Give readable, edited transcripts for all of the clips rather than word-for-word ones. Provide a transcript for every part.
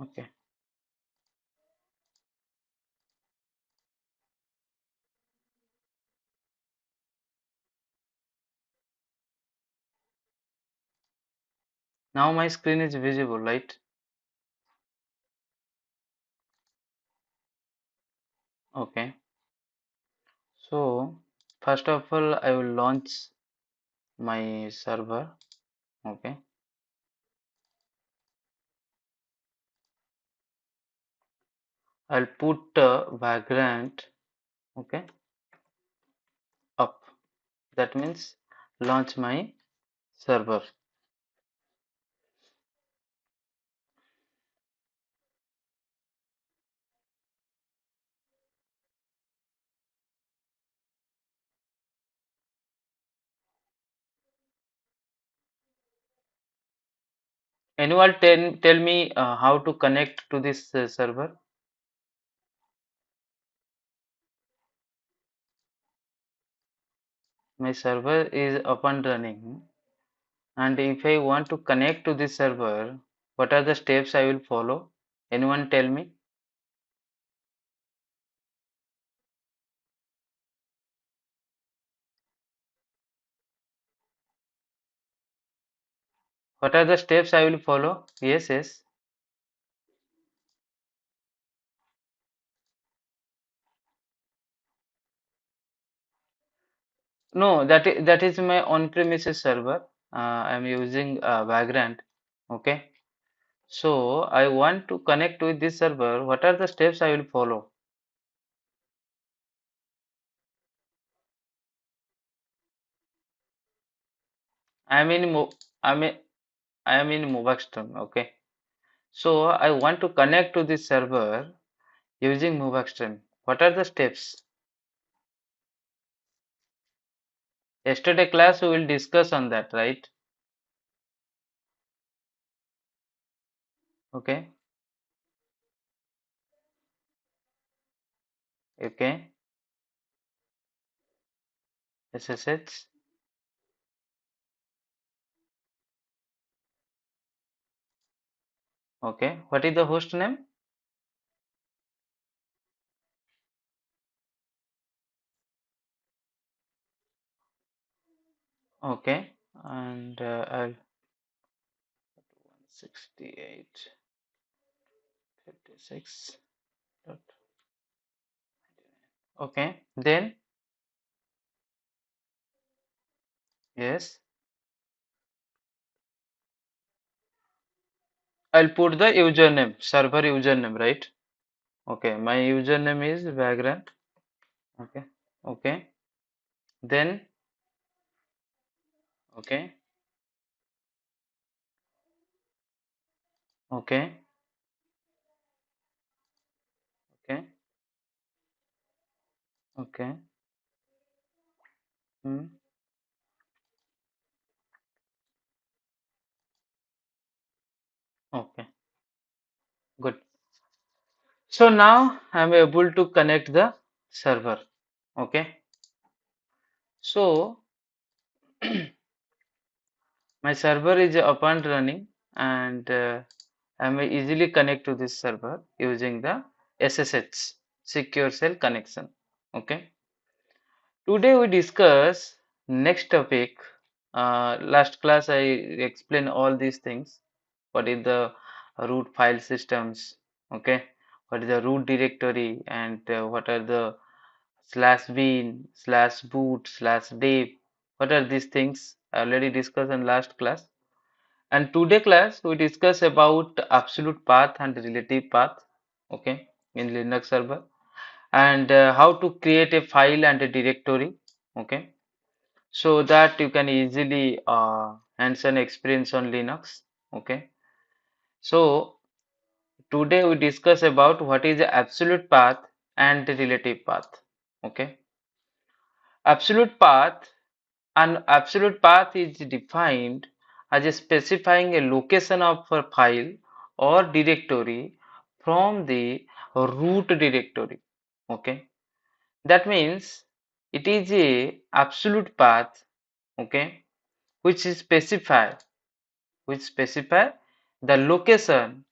Okay. Now my screen is visible, right? Okay. So first of all, I will launch my server. Okay. I'll put background. Okay. Up. That means launch my server. Anyone tell me how to connect to this server? My server is up and running, and if I want to connect to this server, what are the steps I will follow? Anyone tell me? What are the steps I will follow? Yes, yes. No, that is my on-premises server. I'm using Vagrant. Okay. So I want to connect with this server. What are the steps I will follow? I'm in Mo I'm in, I am in Movaxton. Okay. So I want to connect to this server using Movaxton. What are the steps? Yesterday class we will discuss on that, right? Okay. Okay. SSH. Okay. What is the host name? Okay. And I'll 168. 56. Okay, then yes, I'll put the username, server username, right? Okay, my username is Vagrant. Okay, okay, then okay, okay, okay, okay, hmm, okay, good. So now I'm able to connect the server. Okay, so my server is up and running, and I may easily connect to this server using the SSH secure shell connection. Okay. Today we discuss next topic. Last class I explained all these things. What is the root file systems? Okay. What is the root directory and what are the slash bin, slash boot, slash dev? What are these things? I already discussed in last class. And today class we discuss about absolute path and relative path. Okay. In Linux server and how to create a file and a directory. Okay, so that you can easily hands-on experience on Linux. Okay, so today we discuss about what is the absolute path and the relative path. Okay, absolute path, an absolute path is defined as a specifying a location of a file or directory from the root directory. Okay, that means it is a absolute path. Okay, which specify the location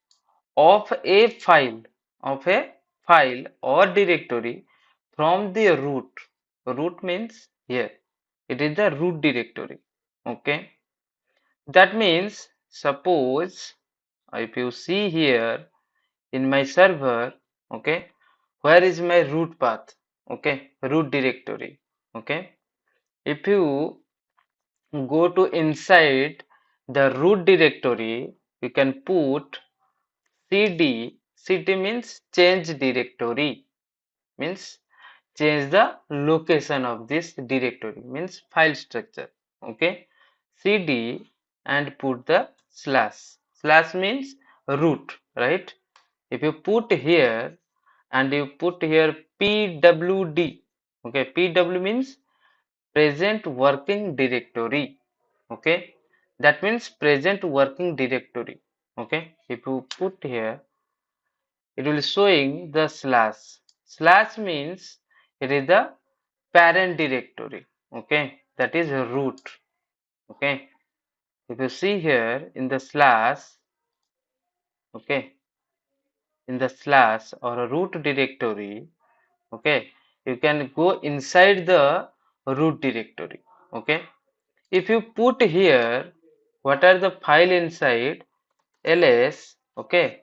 of a file of a file or directory from the root. Root means here it is the root directory. Okay, that means suppose if you see here in my server, okay, where is my root path? Okay, root directory. Okay, if you go to inside the root directory, you can put cd. Cd means change directory, means change the location of this directory, means file structure. Okay, cd and put the slash. Slash means root, right? If you put here and you put here pwd, okay, pw means present working directory. Okay, that means present working directory. Okay, if you put here, it will showing the slash. Slash means it is the parent directory. Okay, that is root. Okay, if you see here in the slash, okay, in the slash or a root directory, okay, you can go inside the root directory. Okay, if you put here what are the file inside ls, okay,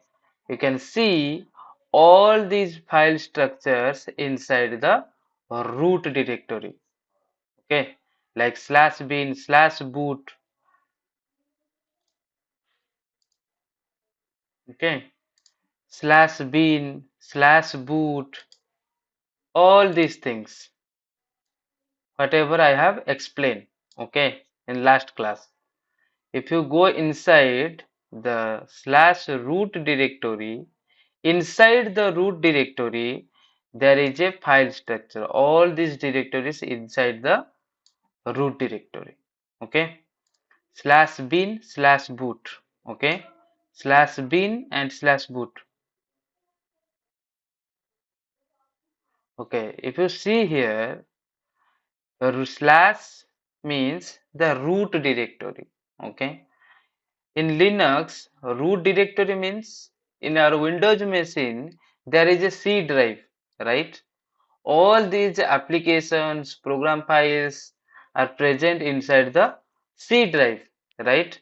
you can see all these file structures inside the root directory. Okay, like slash bin, slash boot. Okay, slash bin, slash boot, all these things whatever I have explained, okay, in last class. If you go inside the slash root directory, inside the root directory, there is a file structure. All these directories inside the root directory. Okay. Slash bin slash boot. Okay. Slash bin and slash boot. Okay. If you see here, slash means the root directory. Okay. In Linux, root directory means in our Windows machine, there is a C drive, right? All these applications, program files are present inside the C drive, right?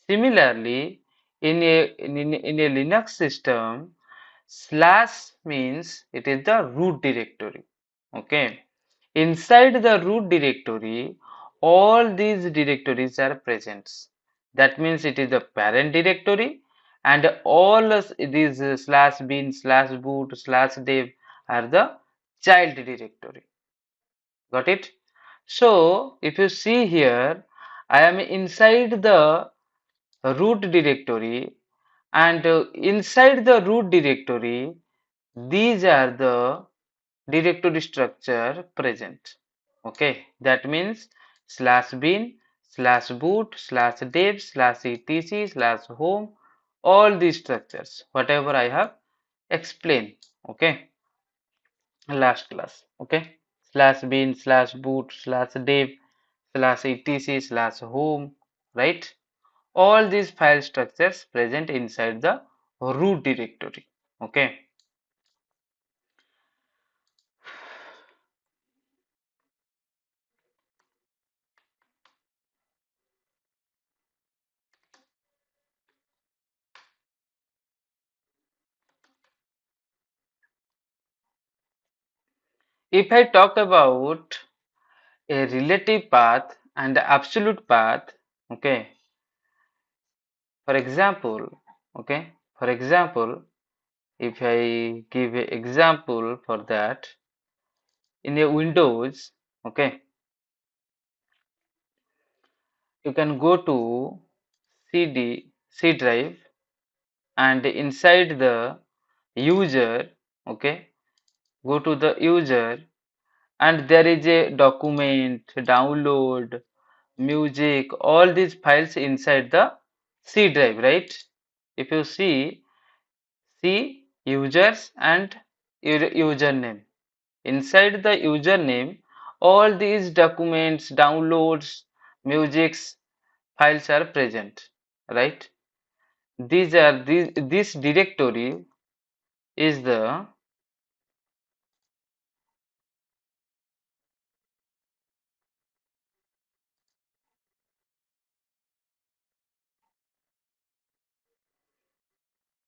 Similarly, in a Linux system, slash means it is the root directory. Okay. Inside the root directory, all these directories are present. That means it is the parent directory and all these slash bin, slash boot, slash dev are the child directory. Got it? So, if you see here, I am inside the root directory and inside the root directory, these are the directory structure present. Okay, that means slash bin, slash boot, slash dev, slash etc, slash home, all these structures, whatever I have explained, okay, last class, okay, slash bin, slash boot, slash dev, slash etc, slash home, right? All these file structures present inside the root directory, okay. If I talk about a relative path and the absolute path, okay, for example, okay, for example, if I give an example for that, in a Windows, okay, you can go to C drive and inside the user, okay, go to the user and there is a document, download, music, all these files inside the C drive, right? If you see users and username. Inside the username, all these documents, downloads, musics, files are present, right? this directory is the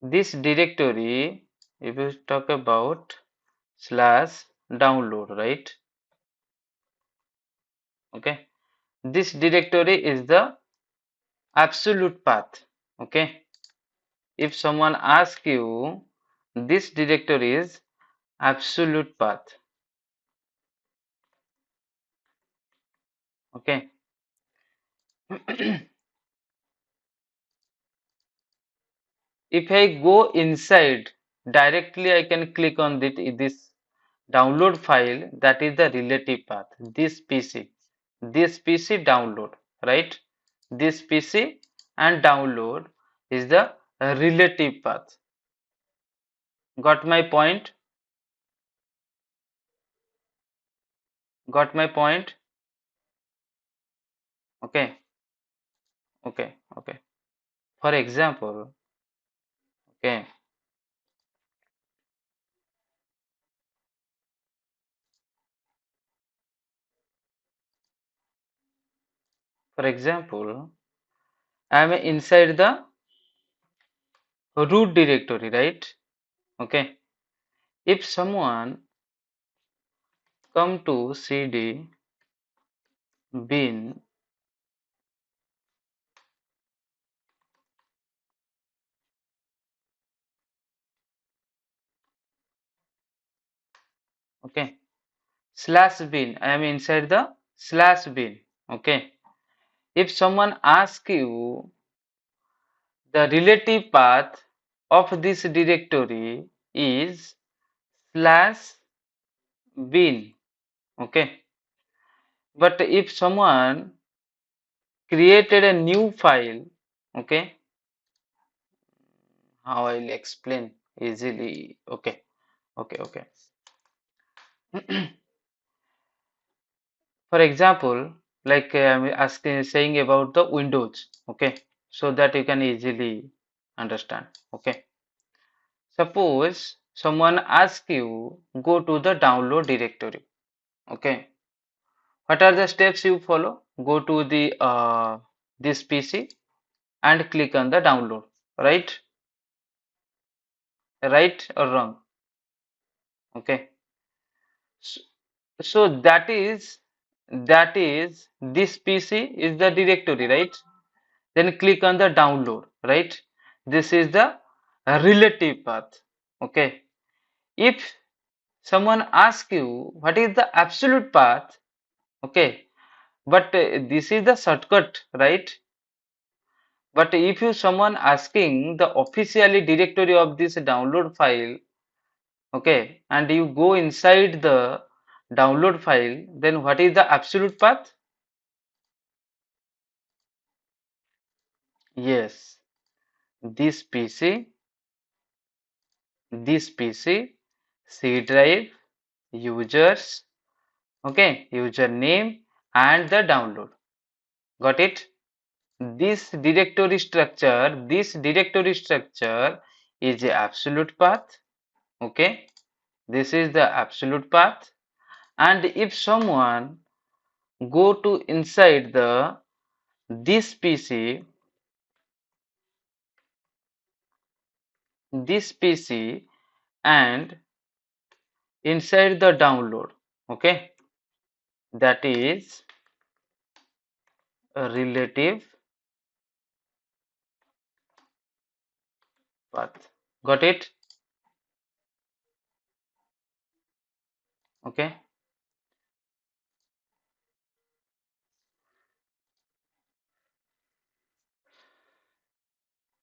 this directory, if you talk about slash download, right? Okay, this directory is the absolute path. Okay, if someone asks you, this directory is absolute path. Okay. If I go inside directly, I can click on this download file, that is the relative path. This PC download, right? This PC and download is the relative path. Got my point? Got my point? Okay, okay. For example, okay, for example, I am inside the root directory, right? Okay. If someone come to cd bin, okay, slash bin, I am inside the slash bin. Okay. If someone asks you the relative path of this directory is slash bin. Okay. But if someone created a new file, okay, how I'll explain easily. Okay. For example, like I'm asking saying about the Windows, okay, so that you can easily understand. Okay, suppose someone asks you go to the download directory. Okay, what are the steps you follow? Go to the this PC and click on the download. Right, right or wrong? Okay, so, so that is this PC is the directory, right? Then click on the download, right? This is the relative path. Okay, if someone asks you what is the absolute path, okay, but this is the shortcut, right? But if you someone asking the officially directory of this download file, okay, and you go inside the download file, then what is the absolute path? Yes, this PC, this PC, C drive, users, okay, username and the download. Got it? This directory structure is a absolute path. Okay, this is the absolute path. And if someone go to inside the this PC, and inside the download, okay, that is a relative path. Got it? Okay.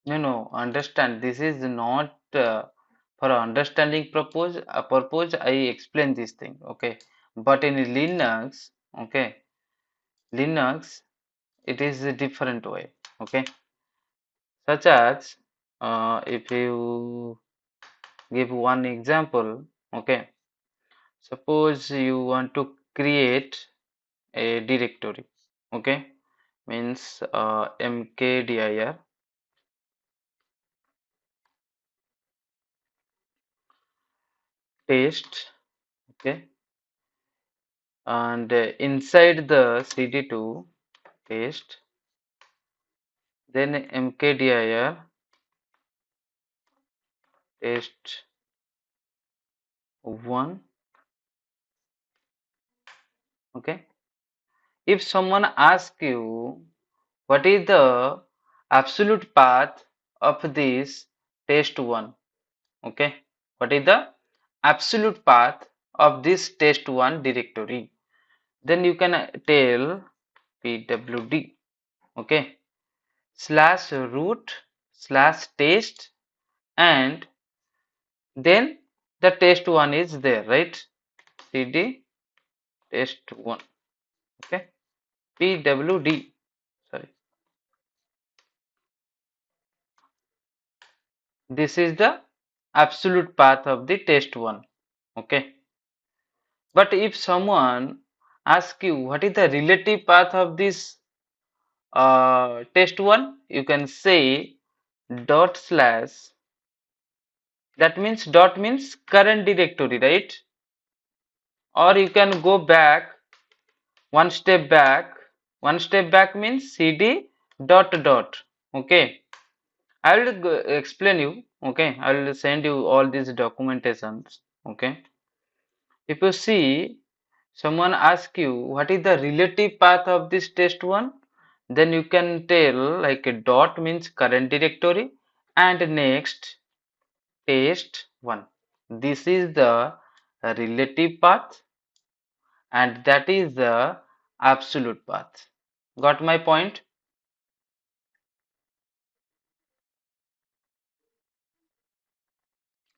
No, understand. This is not for understanding purpose. I explain this thing. Okay. But in Linux, okay, Linux, it is a different way. Okay. Such as, if you give one example, okay, suppose you want to create a directory. Okay. Means mkdir test, okay, and inside the cd2 test, then mkdir test 1, okay. If someone asks you what is the absolute path of this test 1, okay, what is the absolute path of this test 1 directory, then you can tell pwd, okay, slash root slash test, and then the test 1 is there, right? cd test 1, okay, pwd, sorry, this is the absolute path of the test 1, okay. But if someone asks you what is the relative path of this test 1, you can say dot slash, that means dot means current directory, right? Or you can go back one step back. One step back means cd dot dot, okay. I will explain you, okay. I will send you all these documentations, okay. If you see someone ask you what is the relative path of this test 1, then you can tell like a dot means current directory and next test 1. This is the relative path and that is the absolute path. Got my point?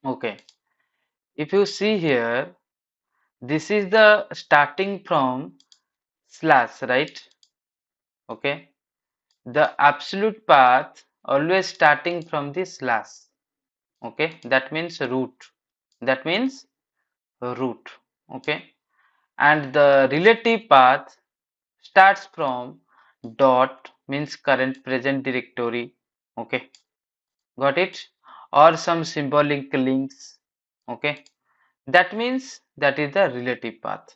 Okay. If you see here, this is the starting from slash, right? Okay. The absolute path always starting from the slash. Okay. That means root. That means root. Okay. And the relative path starts from dot means current present directory, okay, got it, or some symbolic links, okay, that means that is the relative path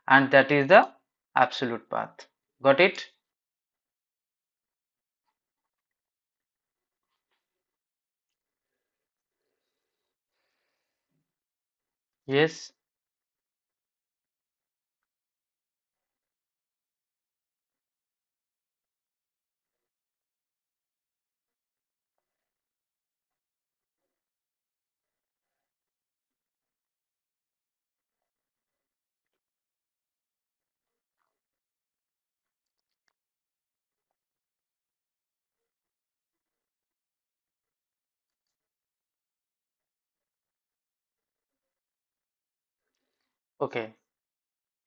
and that is the absolute path, got it. Yes. Okay,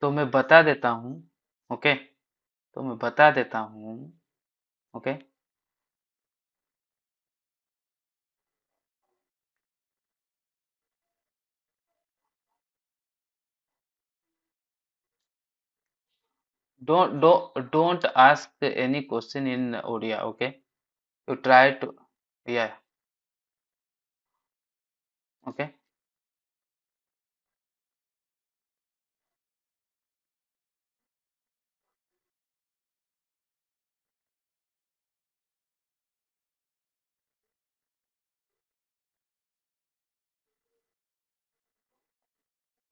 तो मैं बता देता हूँ, okay, तो मैं बता देता हूँ, okay. Don't ask any question in Odia, okay. You try to, yeah, okay,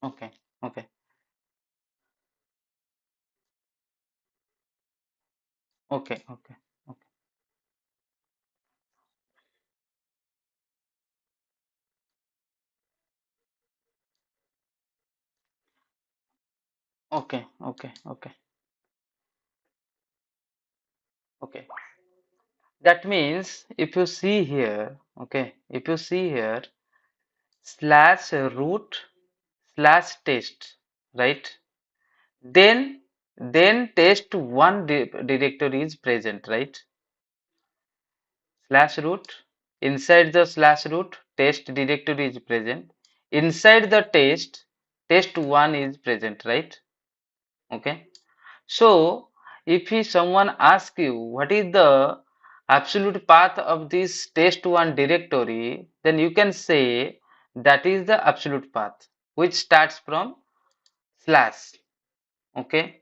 okay, okay, okay, okay, okay, okay, okay, okay, okay. That means if you see here, okay, if you see here, slash root slash test, right? Then test one directory is present, right? Slash root, inside the slash root test directory is present. Inside the test one is present, right? Okay. So, if someone asks you what is the absolute path of this test1 directory, then you can say that is the absolute path. which starts from slash. Okay,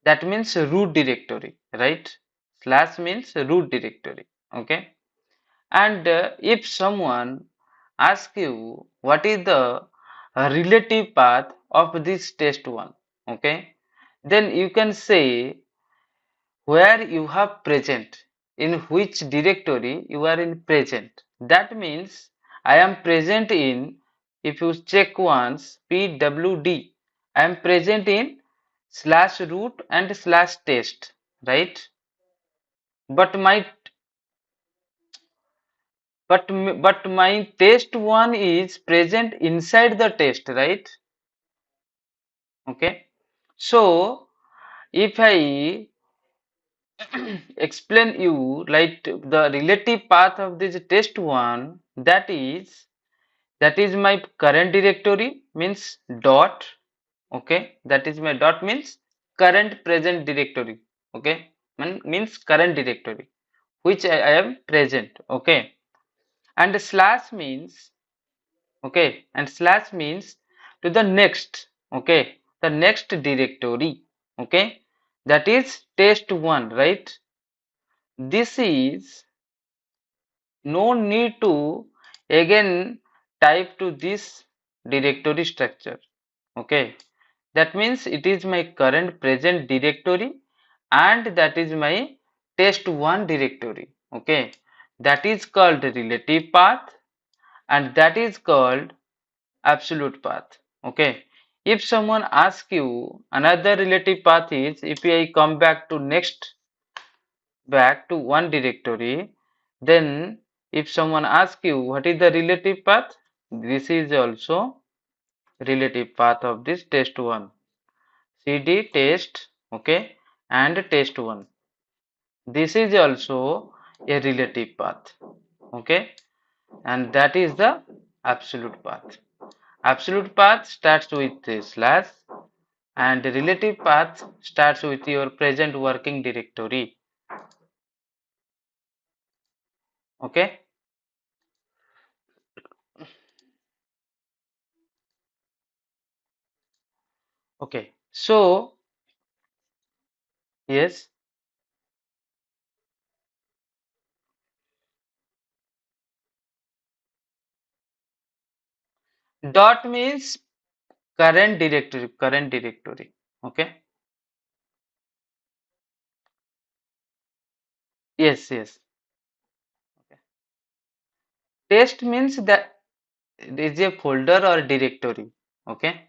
that means root directory, right? Slash means root directory. Okay, and if someone asks you what is the relative path of this test1, okay, then you can say where you have present, in which directory you are in present. That means I am present in, if you check once, pwd, I am present in slash root and slash test, right? But my but my test1 is present inside the test, right? Okay. So if I explain you like the relative path of this test1, that is my current directory means dot. Okay, that is my dot means current present directory. Okay, means current directory which I am present. Okay, and slash means, okay, and slash means to the next, okay, the next directory. Okay, that is test1, right? This is no need to again type to this directory structure. Okay, that means it is my current present directory and that is my test1 directory. Okay, that is called relative path and that is called absolute path. Okay, if someone asks you another relative path is, if I come back to next, back to one directory, then if someone asks you what is the relative path, this is also relative path of this test1, cd test, okay, and test1. This is also a relative path, okay, and that is the absolute path. Absolute path starts with a slash and relative path starts with your present working directory. Okay, okay, so yes. Dot means current directory, current directory. Okay. Yes, yes. Okay. Test means that it is a folder or directory. Okay.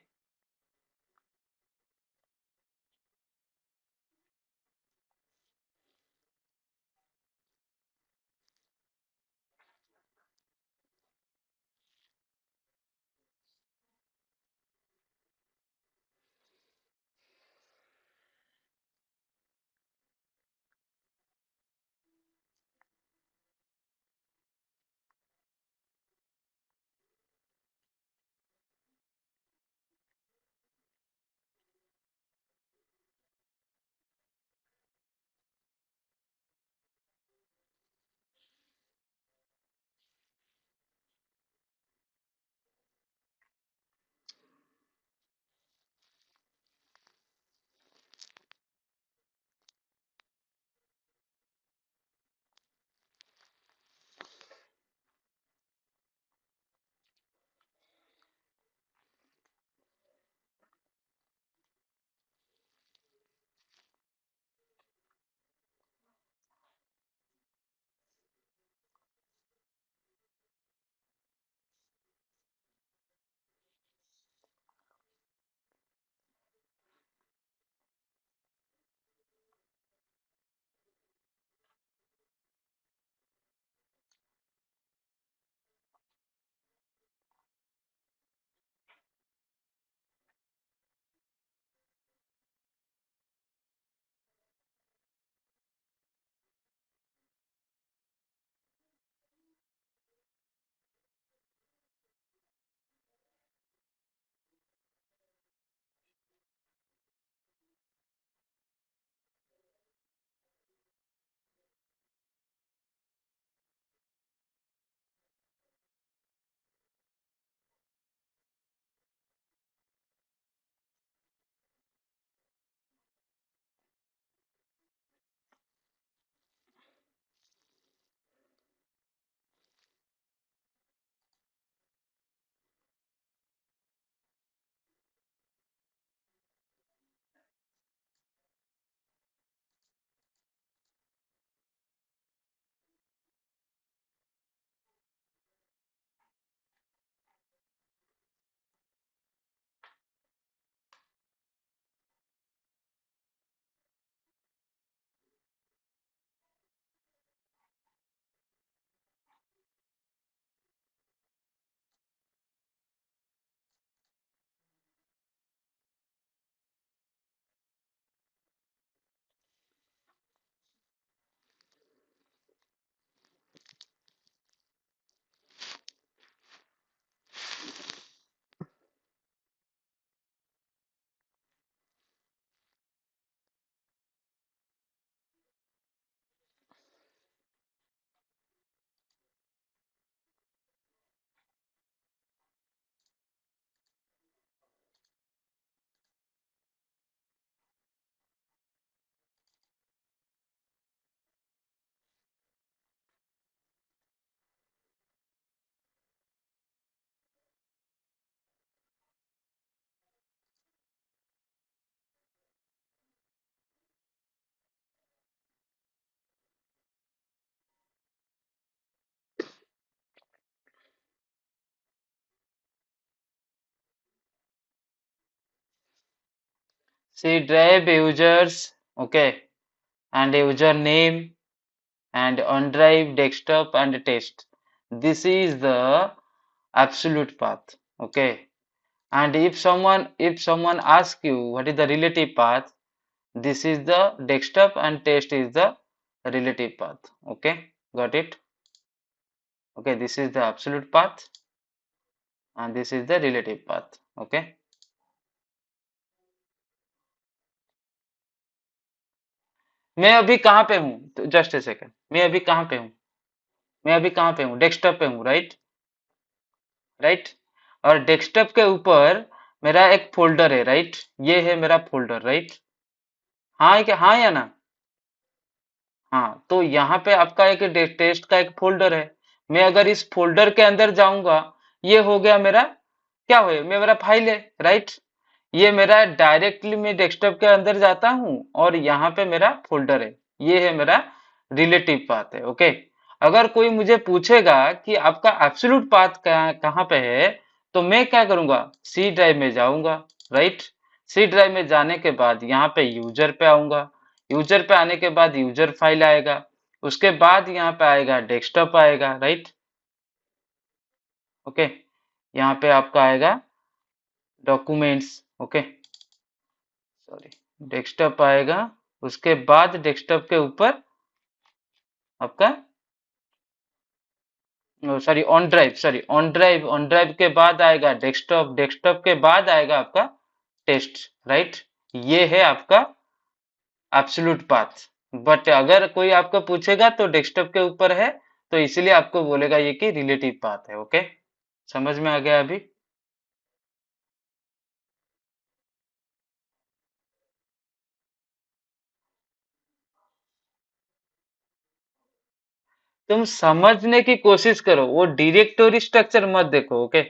C drive users, okay, and user name and on drive desktop and test. This is the absolute path, okay. And if someone asks you what is the relative path, this is the desktop and test is the relative path, okay. Got it? Okay, this is the absolute path and this is the relative path, okay. मैं अभी कहाँ पे हूँ, just a second, मैं अभी कहाँ पे हूँ, मैं अभी कहाँ पे हूँ, डेस्कटॉप पे हूँ, राइट, राइट। और डेस्कटॉप के ऊपर मेरा एक फोल्डर है, राइट, ये है मेरा फोल्डर, राइट। हाँ है क्या, हाँ या ना? हाँ, तो यहाँ पे आपका एक टेस्ट का एक फोल्डर है। मैं अगर इस फोल्डर के अंदर जाऊंगा, ये हो गया मेरा, क्या हो, मेरा फाइल है, राइट। ये मेरा डायरेक्टली मैं डेस्कटॉप के अंदर जाता हूँ और यहाँ पे मेरा फोल्डर है, ये है मेरा रिलेटिव पाथ है, ओके। अगर कोई मुझे पूछेगा कि आपका एब्सोल्यूट पाथ कहाँ पे है, तो मैं क्या करूंगा, सी ड्राइव में जाऊंगा, राइट। सी ड्राइव में जाने के बाद यहाँ पे यूजर पे आऊंगा, यूजर पे आने के बाद यूजर फाइल आएगा, उसके बाद यहाँ पे आएगा डेस्कटॉप आएगा, राइट, ओके। यहाँ पे आपका आएगा डॉक्यूमेंट्स, ओके, सॉरी, डेस्कटॉप आएगा, उसके बाद डेस्कटॉप के ऊपर आपका, sorry on drive, sorry on drive के बाद आएगा डेस्कटॉप, डेस्कटॉप के बाद आएगा आपका टेस्ट, राइट। ये है आपका एब्सोल्यूट पाथ। बट अगर कोई आपको पूछेगा तो डेस्कटॉप के ऊपर है, तो इसीलिए आपको बोलेगा ये कि रिलेटिव पाथ है, ओके। समझ में आ गया अभी? तुम समझने की कोशिश करो, वो डायरेक्टरी स्ट्रक्चर मत देखो, okay.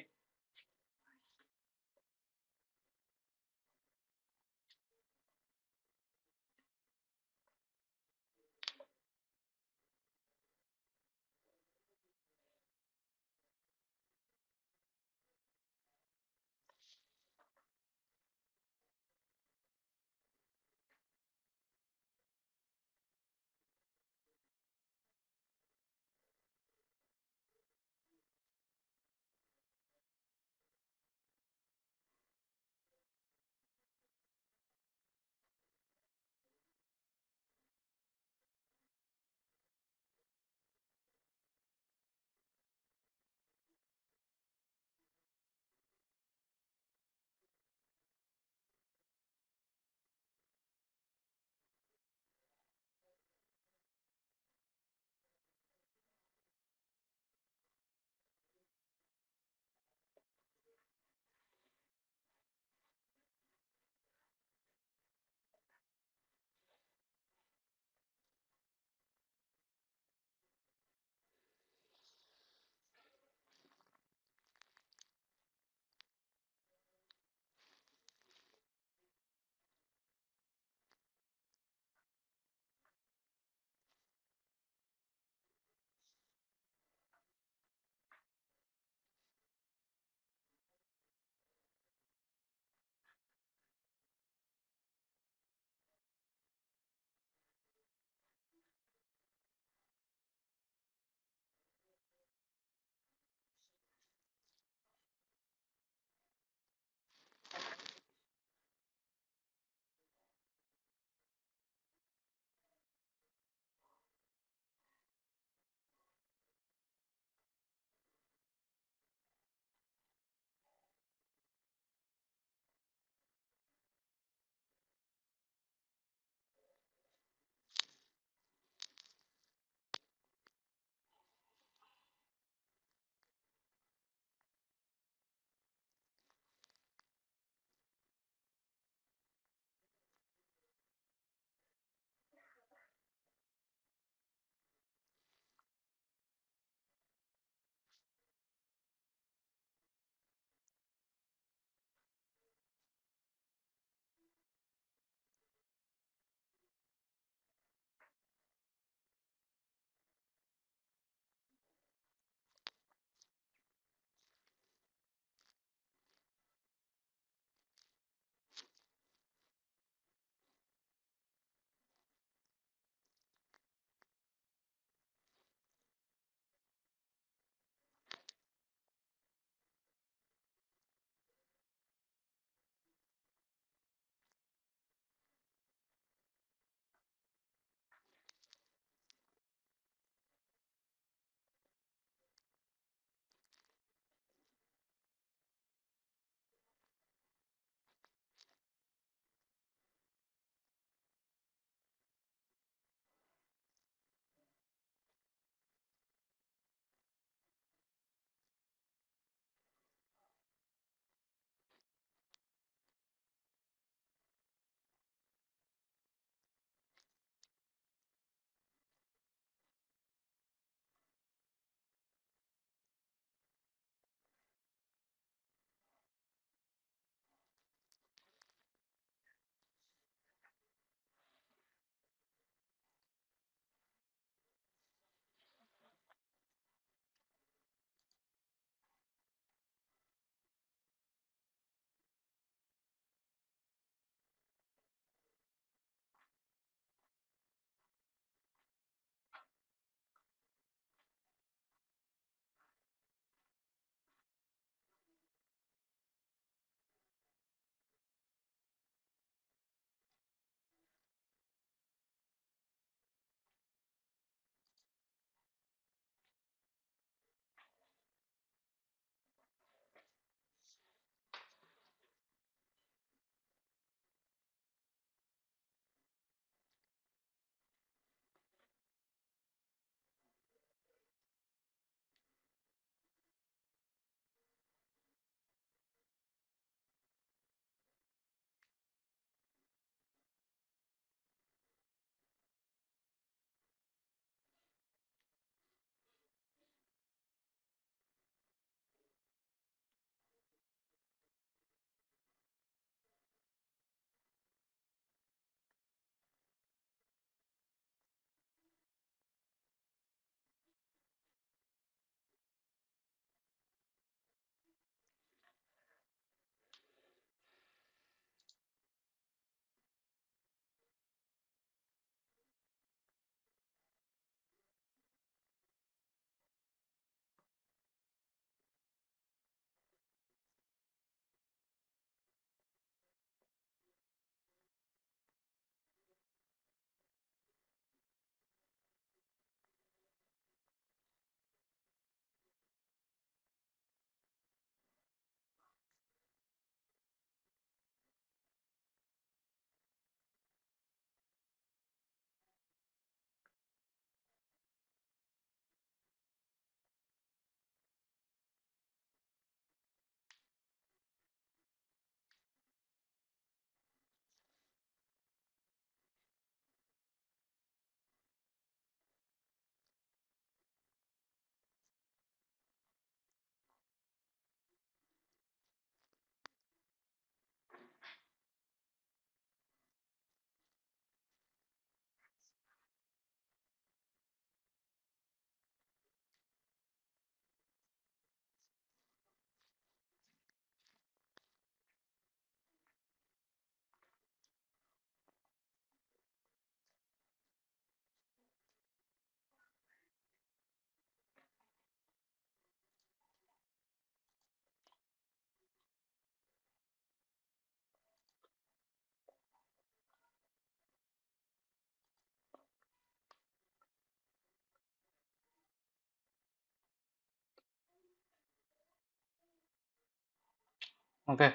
Okay,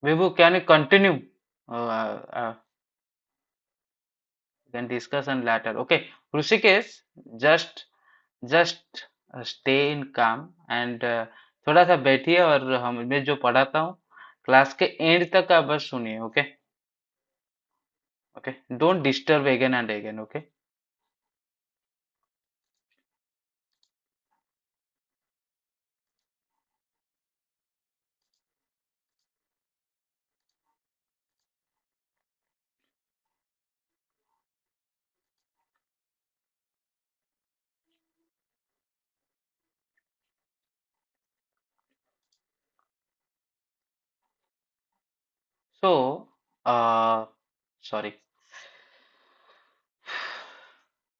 Vibhu, can you continue? We can discuss on later. Okay, Rishikesh, just just stay in काम एंड थोड़ा सा बैठिए और हम मैं जो पढ़ाता हूँ क्लास के एंड तक आप बस सुनिए. Okay. Okay, don't disturb again and again. Okay. So sorry,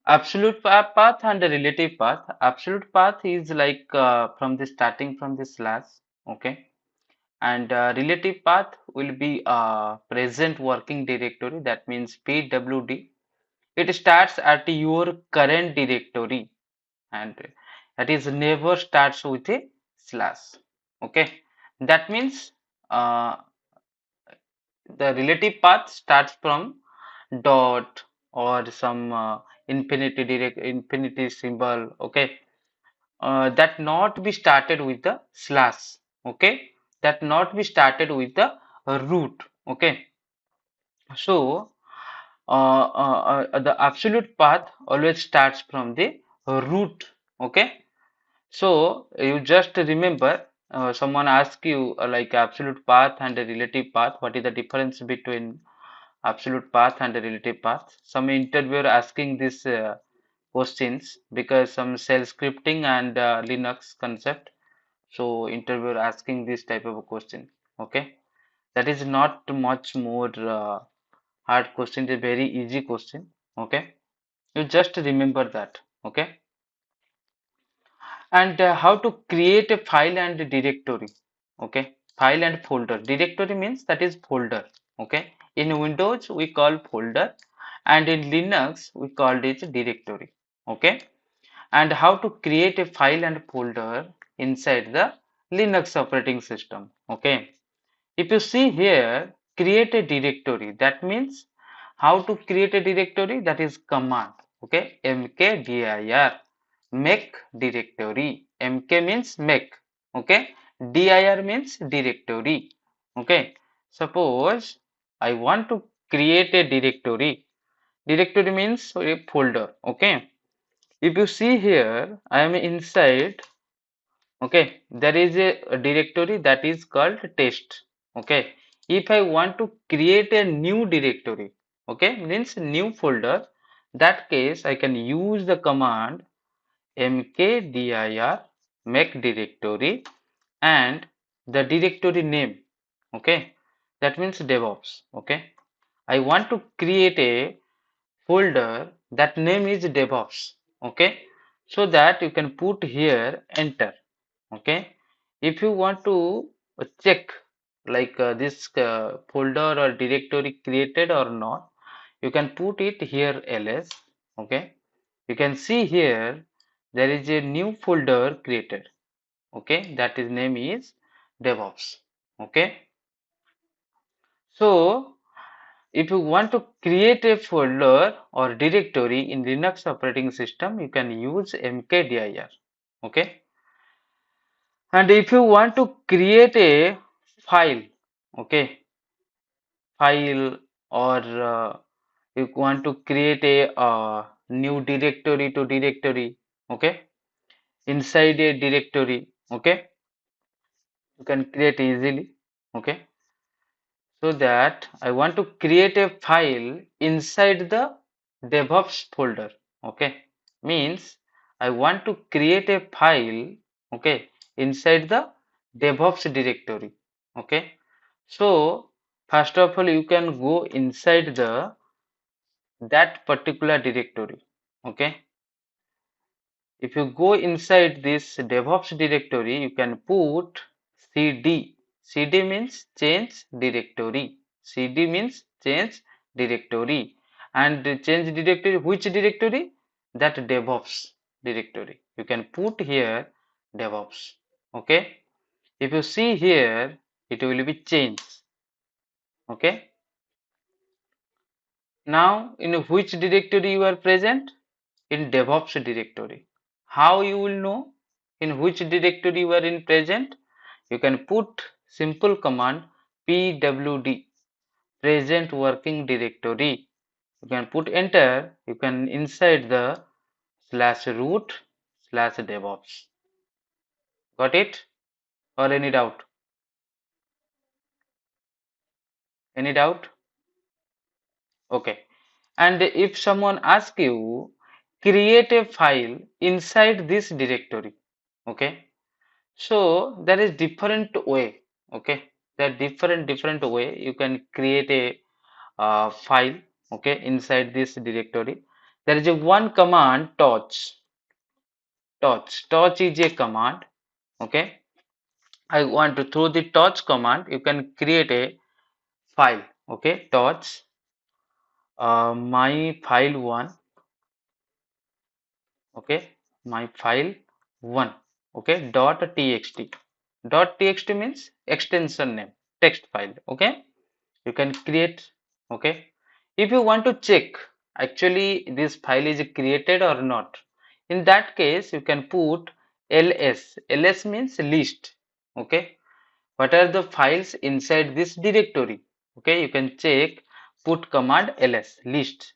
absolute path and the relative path. Absolute path is like from the starting from the slash. Okay. And relative path will be present working directory, that means pwd. It starts at your current directory and that is never starts with a slash. Okay, that means uh, the relative path starts from dot or some infinity symbol. Okay, that not be started with the slash. Okay, that not be started with the root. Okay, so the absolute path always starts from the root. Okay. So you just remember, someone asks you like absolute path and a relative path. What is the difference between absolute path and a relative path? Some interviewer asking these questions because some shell scripting and Linux concept. So interviewer asking this type of a question. Okay, that is not much more hard question. It's a very easy question. Okay, you just remember that. Okay. And how to create a file and a directory. Okay, file and folder. Directory means that is folder. Okay, in Windows we call folder and in Linux we called it directory. Okay, and how to create a file and folder inside the Linux operating system. Okay, if you see here, create a directory, that means how to create a directory, that is command. Okay, mkdir, make directory. Mk means make. Okay, dir means directory. Okay, suppose I want to create a directory. Directory means a folder. Okay, if you see here, I am inside. Okay, there is a directory that is called test. Okay, if I want to create a new directory, okay, means new folder, that case I can use the command mkdir make directory and the directory name. Okay, that means DevOps. Okay, I want to create a folder that name is DevOps. Okay, so that you can put here enter. Okay, if you want to check like this folder or directory created or not, you can put it here ls. Okay, you can see here there is a new folder created. Okay, that is name is DevOps. Okay, so if you want to create a folder or directory in Linux operating system, you can use mkdir. Okay, and if you want to create a file, okay, file or you want to create a new directory to directory, okay, inside a directory, okay, you can create easily. Okay, so that I want to create a file inside the DevOps folder. Okay, means I want to create a file, okay, inside the DevOps directory. Okay, so first of all you can go inside the that particular directory. Okay, if you go inside this DevOps directory, you can put cd. Cd means change directory. Cd means change directory. And change directory, which directory? That DevOps directory. You can put here DevOps. Okay. If you see here, it will be changed. Okay. Now, in which directory you are present? In DevOps directory. How you will know in which directory you are in present? You can put simple command pwd, present working directory. You can put enter. You can inside the /root /DevOps. Got it? Or any doubt? Any doubt? Okay. And if someone asks you, create a file inside this directory. Okay. So there is different way. Okay. There are different way you can create a file. Okay. Inside this directory. There is a one command torch. Torch is a command. Okay. I want to through the torch command. You can create a file. Okay. Torch. My file one. Okay, my file one. Okay, .txt means extension name, text file. Okay, you can create. Okay, if you want to check actually this file is created or not, in that case you can put ls means list. Okay, what are the files inside this directory? Okay, you can check, put command ls list.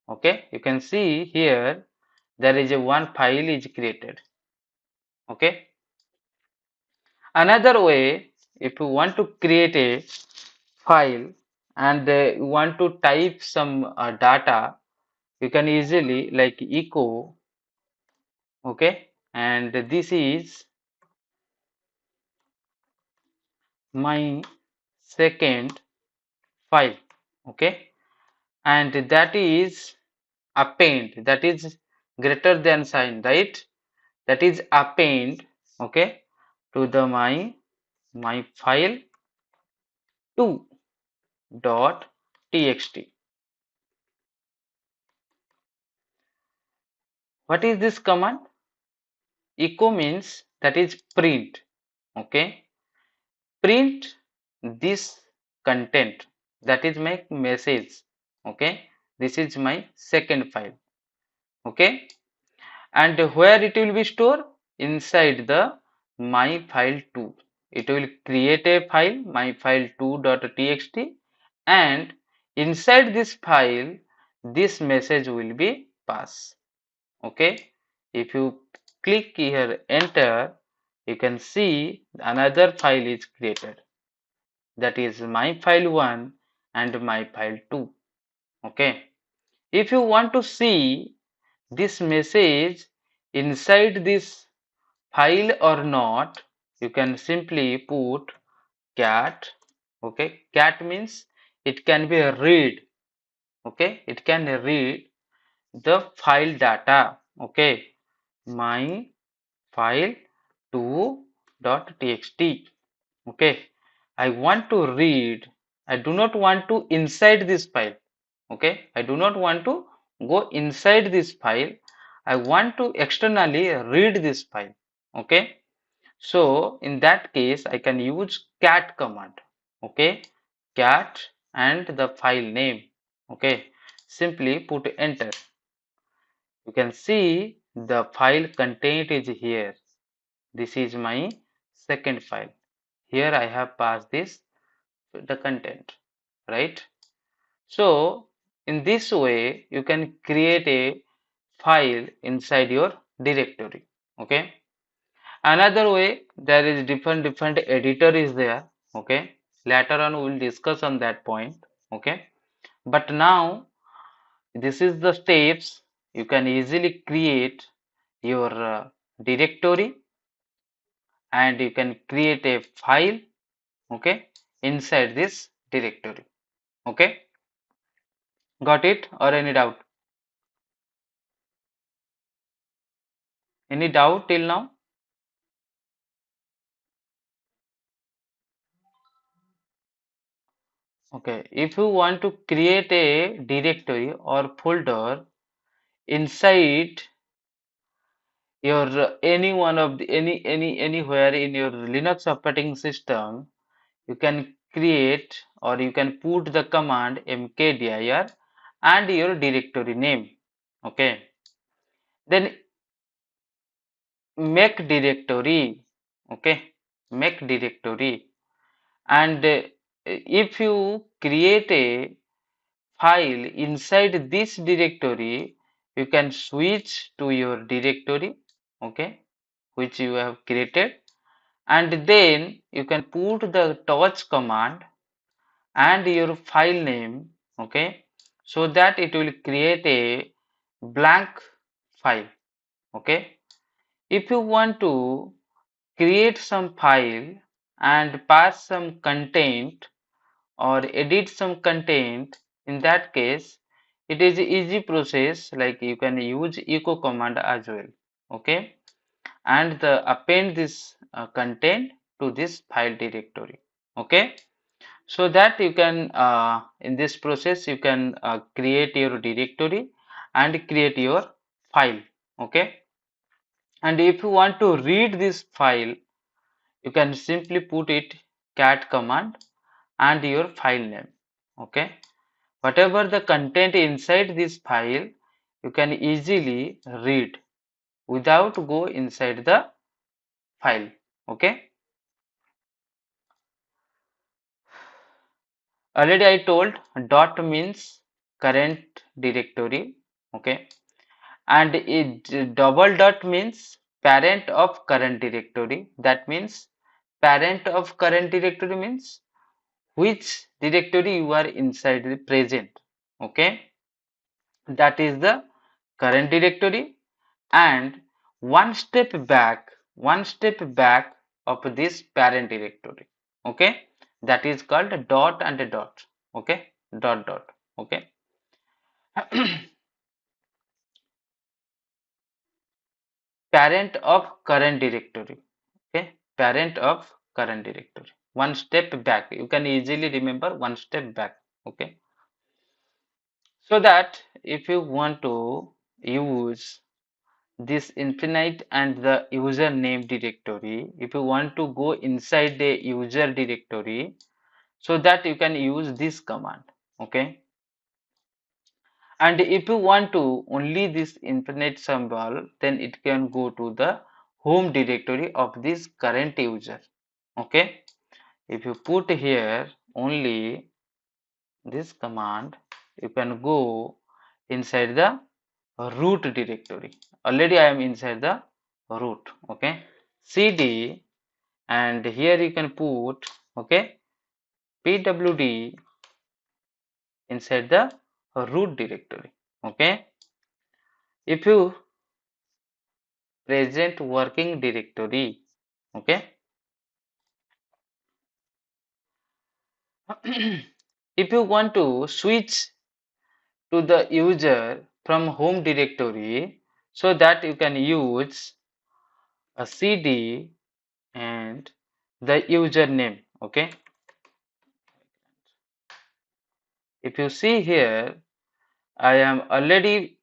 Okay, you can see here there is a one file is created. Okay, another way, if you want to create a file and you want to type some data, you can easily like echo. Okay, and this is my second file. Okay, and that is append, that is greater than sign, right? That is append. Okay, to the my file 2.txt. What is this command? Echo means that is print. Okay, print this content, that is my message. Okay, this is my second file. Okay, and where it will be stored? Inside the my file 2. It will create a file my file 2.txt, and inside this file this message will be passed. Okay, if you click here enter, you can see another file is created, that is my file 1 and my file 2. Okay, if you want to see this message inside this file or not, you can simply put cat. Okay, cat means it can be read. Okay, it can read the file data. Okay, my file 2.txt. Okay, I want to read. I do not want to inside this file. Okay, I do not want to go inside this file. I want to externally read this file. Okay, so in that case I can use cat command. Okay, cat and the file name. Okay, simply put enter. You can see the file content is here. This is my second file. Here I have passed this the content, right? So in this way you can create a file inside your directory. Okay, another way, there is different editor is there. Okay, later on we will discuss on that point. Okay, but now this is the steps you can easily create your directory, and you can create a file. Okay, inside this directory. Okay, got it or any doubt? Any doubt till now? Okay, if you want to create a directory or folder inside your any one of the anywhere in your Linux operating system, you can create or you can put the command mkdir and your directory name. Okay, then make directory. Okay, make directory, and if you create a file inside this directory, you can switch to your directory, okay, which you have created, and then you can put the touch command and your file name, okay, so that it will create a blank file. Okay, if you want to create some file and pass some content or edit some content, in that case it is easy process, like you can use echo command as well. Okay, and append this content to this file directory. Okay, so that you can in this process you can create your directory and create your file. Okay, and if you want to read this file, you can simply put it cat command and your file name. Okay, whatever the content inside this file, you can easily read without go inside the file. Okay, already I told dot means current directory. Okay, and it double dot means parent of current directory. That means parent of current directory means which directory you are inside the present. Okay, that is the current directory, and one step back of this parent directory. Okay, that is called dot and a dot. Okay, dot dot. Okay, parent of current directory. Okay, parent of current directory, one step back, you can easily remember one step back. Okay, so that if you want to use this infinite and the user name directory, if you want to go inside the user directory, so that you can use this command. Okay, and if you want to only this infinite symbol, then it can go to the home directory of this current user. Okay, if you put here only this command, you can go inside the root directory. Already I am inside the root. Okay, cd, and here you can put, okay, pwd inside the root directory. Okay, if you present working directory. Okay, if you want to switch to the user from home directory, so that you can use a cd and the username. Okay, if you see here, I am already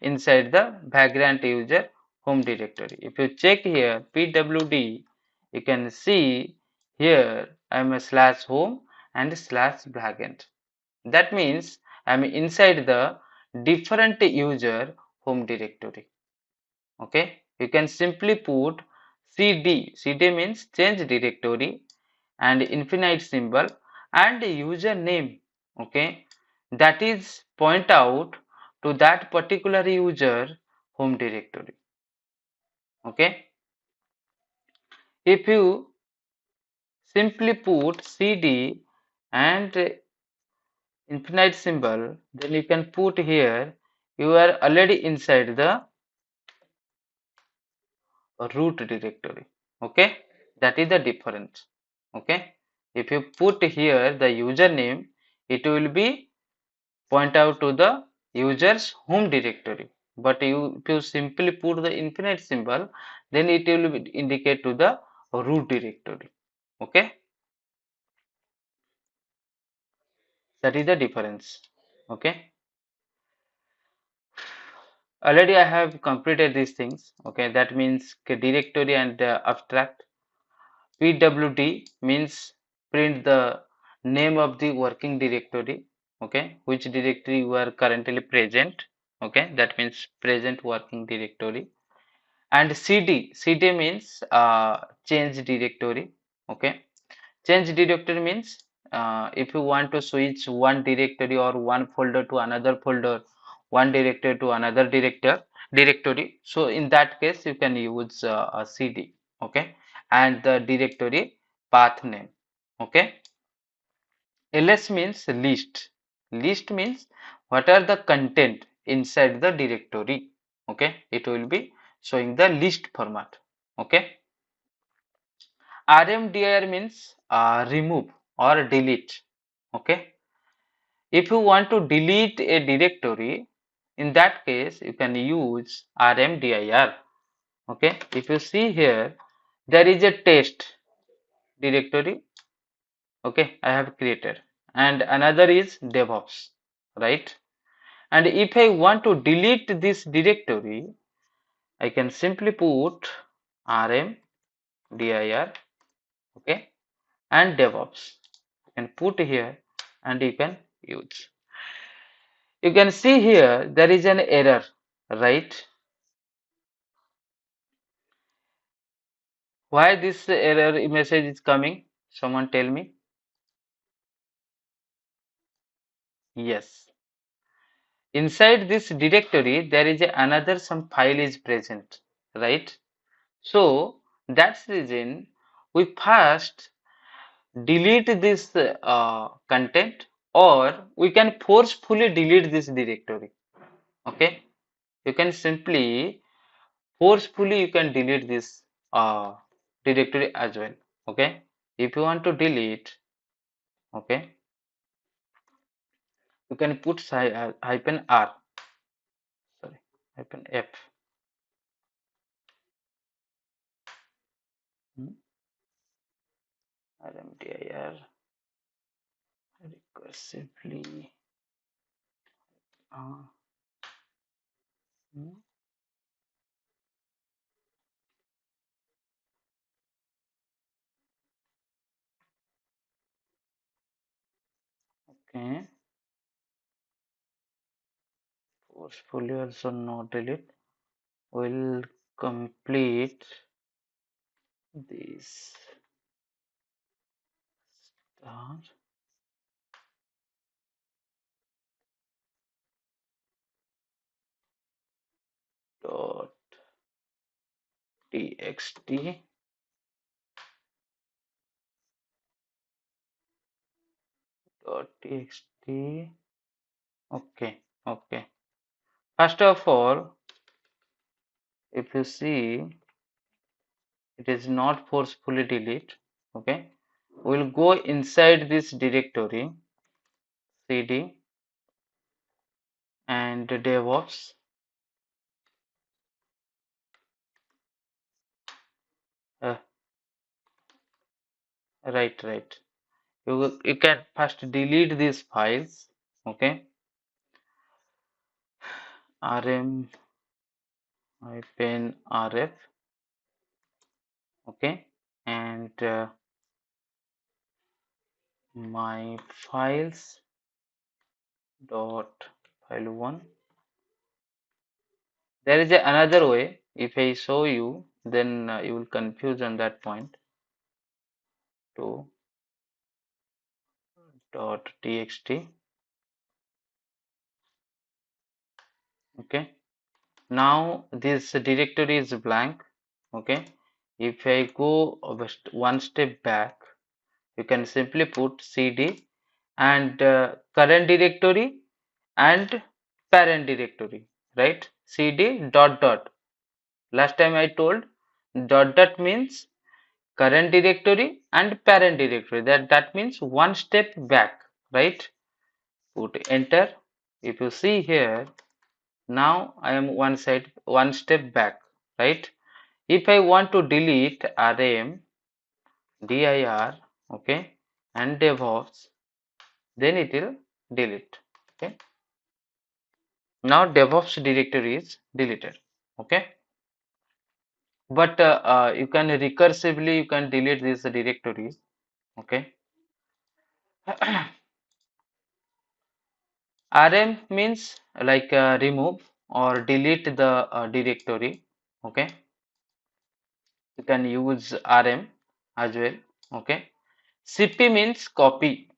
inside the background user home directory. If you check here pwd, you can see here I am a slash home and slash backend. That means I am inside the different user home directory. Okay, you can simply put cd means change directory, and infinite symbol and username. Okay, that is point out to that particular user home directory. Okay, if you simply put cd and infinite symbol, then you can put here you are already inside the root directory. Okay, that is the difference. Okay, if you put here the username, it will be point out to the user's home directory, but if you simply put the infinite symbol, then it will indicate to the root directory. Okay, that is the difference. Okay, already I have completed these things. Okay, that means directory and abstract. pwd means print the name of the working directory, okay, which directory you are currently present, okay, that means present working directory. And cd means change directory, okay. Change directory means if you want to switch one directory or one folder to another folder, one directory to another directory, so in that case you can use a cd, okay, and the directory path name, okay. ls means list. List means what are the content inside the directory, okay, it will be showing the list format, okay. rmdir means remove or delete, okay. If you want to delete a directory, in that case you can use rmdir, okay. If you see here, there is a test directory, okay, I have created, and another is DevOps, right? And if I want to delete this directory, I can simply put rmdir, okay, and DevOps. You can put here and you can use. You can see here there is an error, right? Why this error message is coming? Someone tell me. Yes. Inside this directory, there is another some file is present, right? So that's the reason we first delete this content, or we can forcefully delete this directory. Okay, you can simply forcefully you can delete this directory as well. Okay, if you want to delete, okay, you can put hyphen r, sorry, hyphen f. Hmm, rmdir recursively. Uh, hmm, okay, forcefully also not delete. Will complete this star dot txt dot txt. Okay, okay. First of all, if you see, it is not forcefully delete. Okay, we'll go inside this directory cd and DevOps. Uh, right. You can first delete these files. Okay, rm hyphen rf. Okay, and my files dot file one. There is another way. If I show you, then you will confuse on that point. To dot txt. Okay. Now this directory is blank. Okay. If I go one step back, you can simply put cd and current directory and parent directory, right? Cd dot dot. Last time I told dot dot means current directory and parent directory. That means one step back, right? Put enter. If you see here, now I am one step back, right? If I want to delete rm dir, okay, and DevOps, then it will delete. Okay. Now DevOps directory is deleted. Okay. But you can recursively you can delete these directories. Okay. rm means like remove or delete the directory. Okay, you can use rm as well. Okay, cp means copy.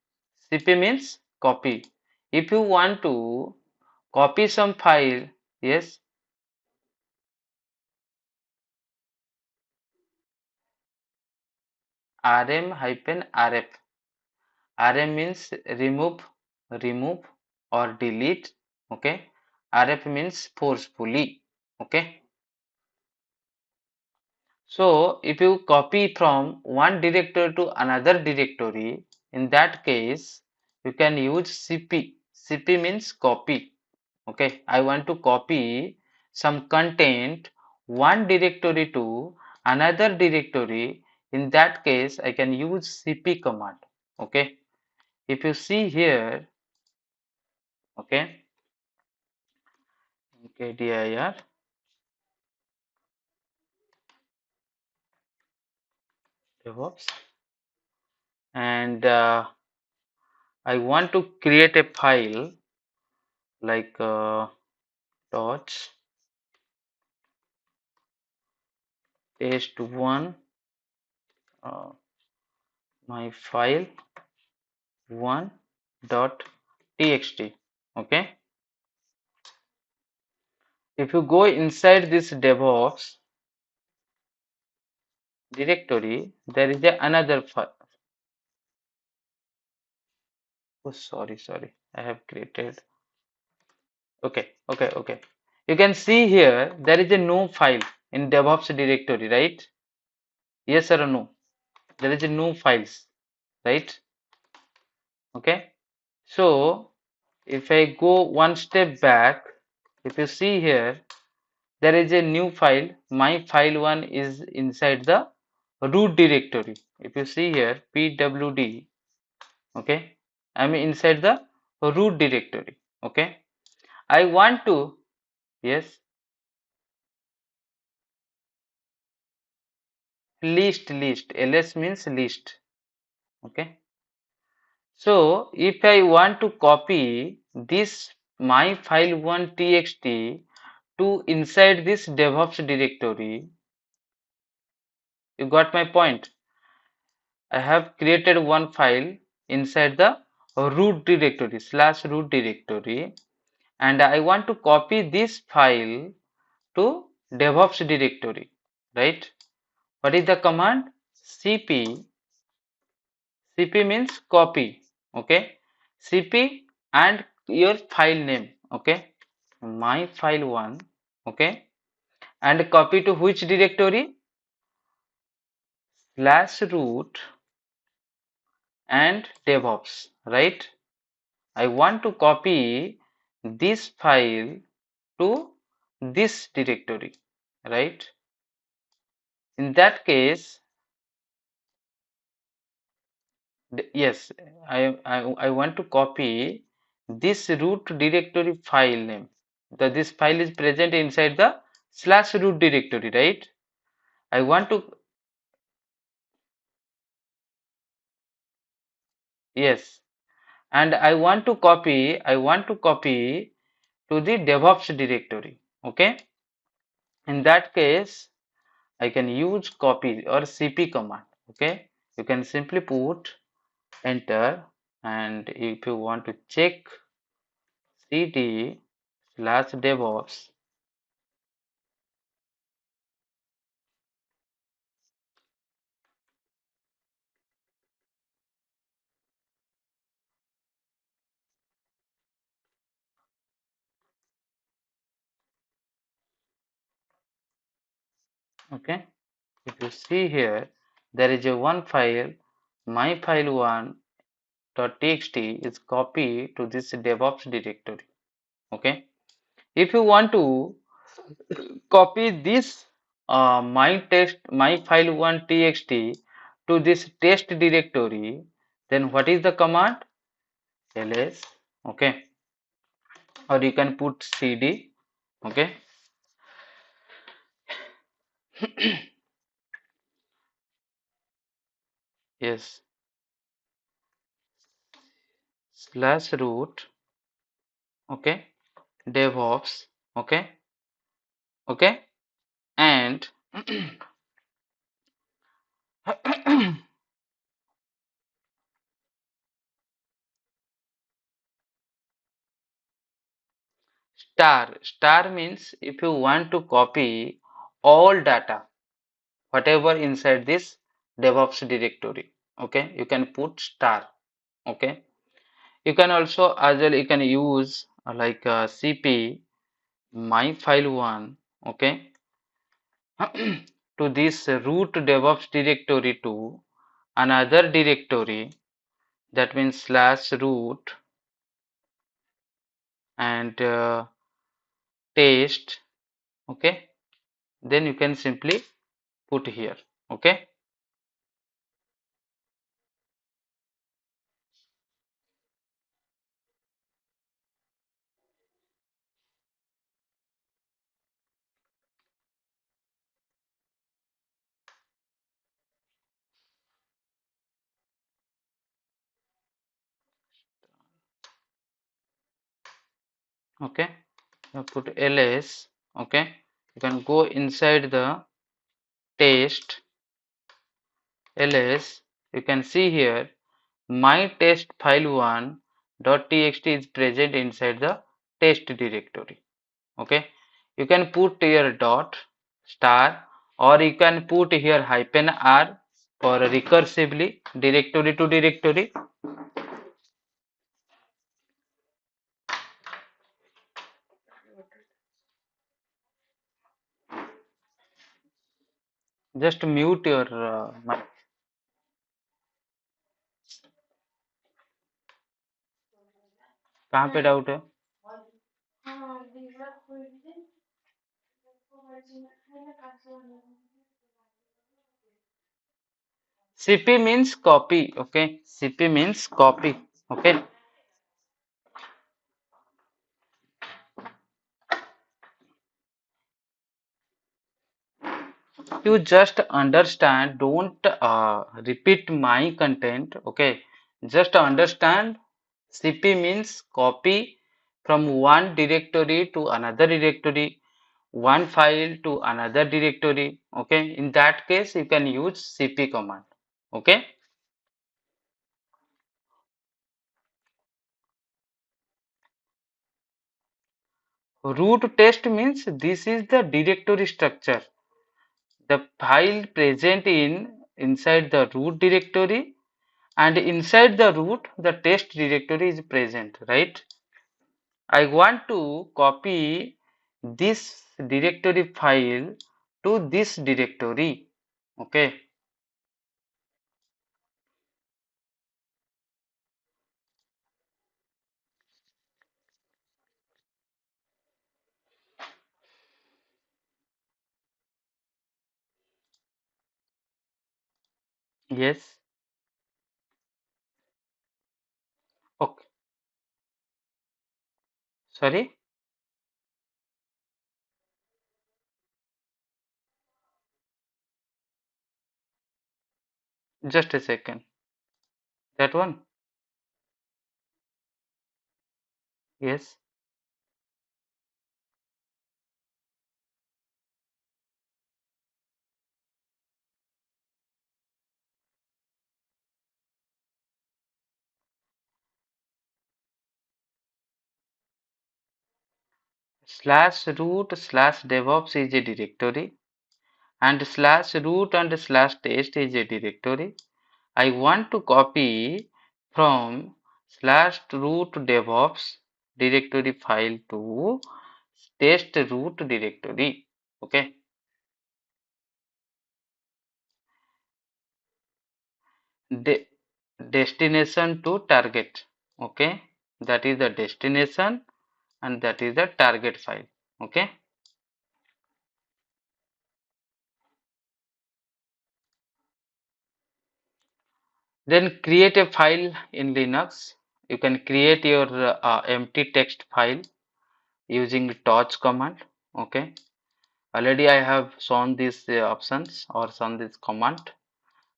Cp means copy. If you want to copy some file, yes, rm hyphen rf. Rm means remove or delete. Okay, rf means forcefully. Okay, so if you copy from one directory to another directory, in that case you can use cp. Cp means copy. Okay, I want to copy some content one directory to another directory. In that case I can use cp command. Okay, if you see here, okay, okay, dir DevOps, and I want to create a file like dot test1, uh, my file 1.txt. Okay, if you go inside this DevOps directory, there is another file. Oh, sorry, I have created. Okay. You can see here there is a no file in DevOps directory, right? Yes or no? There is a no files, right? Okay. So if I go one step back, if you see here, there is a new file. My file one is inside the root directory. If you see here, pwd, okay, I'm inside the root directory. Okay, I want to, yes, list. Ls means list. Okay, so if I want to copy this my file one txt to inside this DevOps directory, you got my point. I have created one file inside the root directory /root directory, and I want to copy this file to DevOps directory, right? What is the command? cp. Cp means copy. Okay, cp and your file name. Okay, my file one. Okay, and copy to which directory? /root and DevOps, right? I want to copy this file to this directory, right? In that case, yes, I want to copy this root directory file name. This file is present inside the /root directory, right? I want to, yes, and I want to copy to the DevOps directory. Okay, in that case, I can use copy or cp command. Okay, you can simply put enter, and if you want to check cd/devops, okay, if you see here, there is a one file, my file one.txt is copied to this DevOps directory. Okay, if you want to copy this my file one txt to this test directory, then what is the command? ls. Okay, or you can put cd. Okay, yes, slash root, okay, DevOps, okay, okay, and star means if you want to copy all data, whatever inside this DevOps directory, okay, you can put star, okay. You can also as well you can use like cp my file one, okay, to this root DevOps directory to another directory, that means slash root and test, okay, then you can simply put here, okay. Okay, you put ls, okay, you can go inside the test ls, you can see here my test file one .txt is present inside the test directory, okay. You can put here dot star, or you can put here hyphen r for recursively directory to directory. Just mute your mic. कहाँ पे doubt है? cp means copy, okay, cp means copy, okay. You just understand, don't repeat my content, okay. Just understand, cp means copy from one directory to another directory, one file to another directory, okay. In that case you can use cp command, okay. Root test means this is the directory structure, the file present in inside the root directory, and inside the root the test directory is present, right. I want to copy this directory file to this directory, okay. Yes, okay, sorry, just a second, that one, yes, slash root slash DevOps is a directory, and slash root and slash test is a directory. I want to copy from slash root DevOps directory file to test root directory, okay. De destination to target, okay, that is the destination and that is the target file, okay. Then create a file in Linux. You can create your empty text file using torch command, okay. Already I have shown these options or shown this command.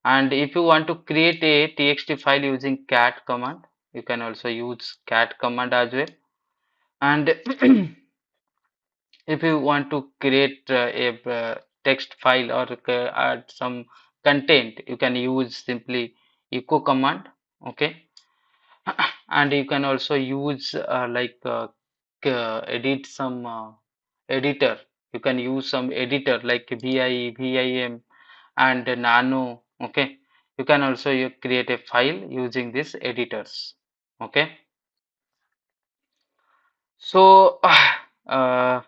And if you want to create a txt file using cat command, You can also use cat command as well. And if you want to create a text file or add some content, you can use simply echo command. Okay. And you can also use edit some editor. You can use some editor like vim and nano. Okay, you can also create a file using these editors. Okay, so uh,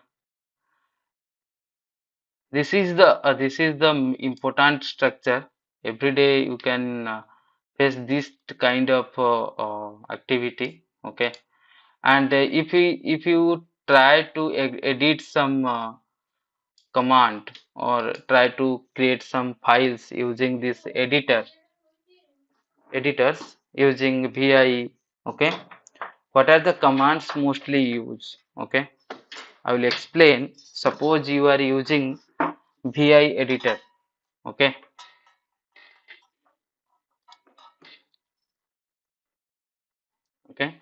this is the important structure. Every day you can face this kind of activity. Okay, and if you try to edit some command or try to create some files using this editors using vi. Okay, what are the commands mostly used? Okay, I will explain. Suppose you are using vi editor. Okay, okay,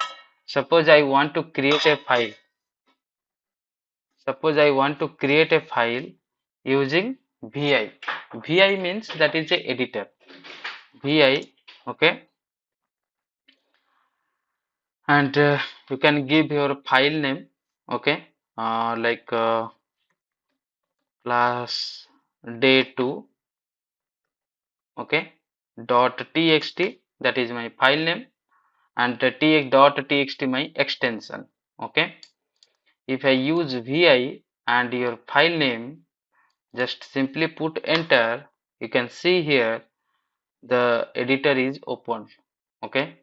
suppose I want to create a file. Suppose I want to create a file using vi. Vi means that is a editor. Vi. Okay, and you can give your file name. Okay, like class day 2. Okay, dot txt, that is my file name, and the txt my extension. Okay, if I use vi and your file name, just simply put enter. You can see here the editor is open. Okay,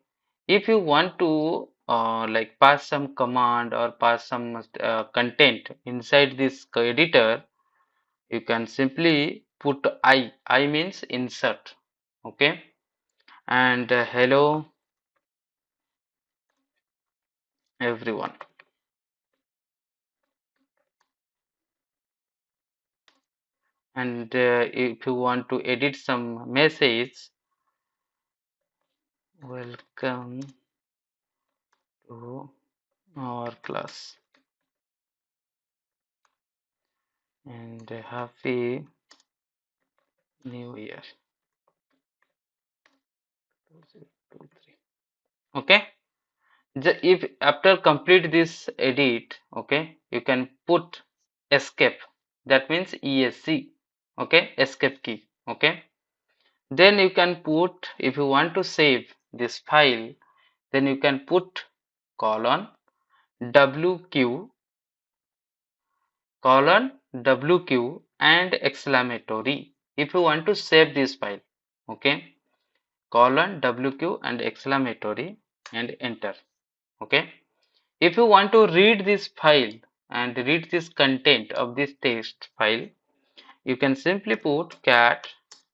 if you want to like pass some command or pass some content inside this editor, you can simply put I means insert. Okay, and hello everyone. And if you want to edit some message, welcome to our class and happy new year 2023. Okay, if after complete this edit, okay, you can put escape. That means esc. Okay, escape key. Okay, then you can put, if you want to save this file, then you can put colon wq colon wq and exclamatory if you want to save this file. Okay, colon wq and exclamatory and enter. Okay, if you want to read this file and read this content of this text file, you can simply put cat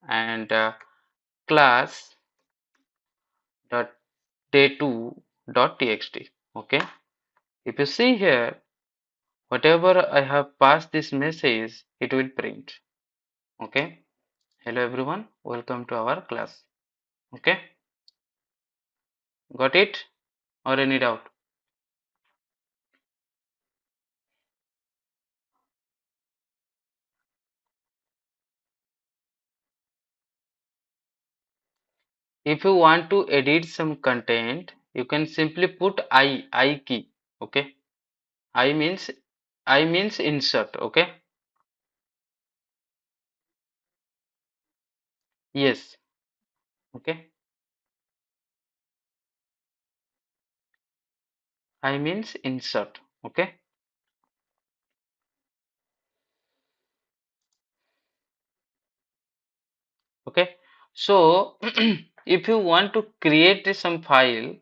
and class dot day2 dot txt. Okay, if you see here, whatever I have passed this message, it will print. Okay, hello everyone, welcome to our class. Okay, got it or any doubt? If you want to edit some content, you can simply put I key. Okay, I means insert. Okay, yes. Okay, I means insert. Okay, okay. So if you want to create some file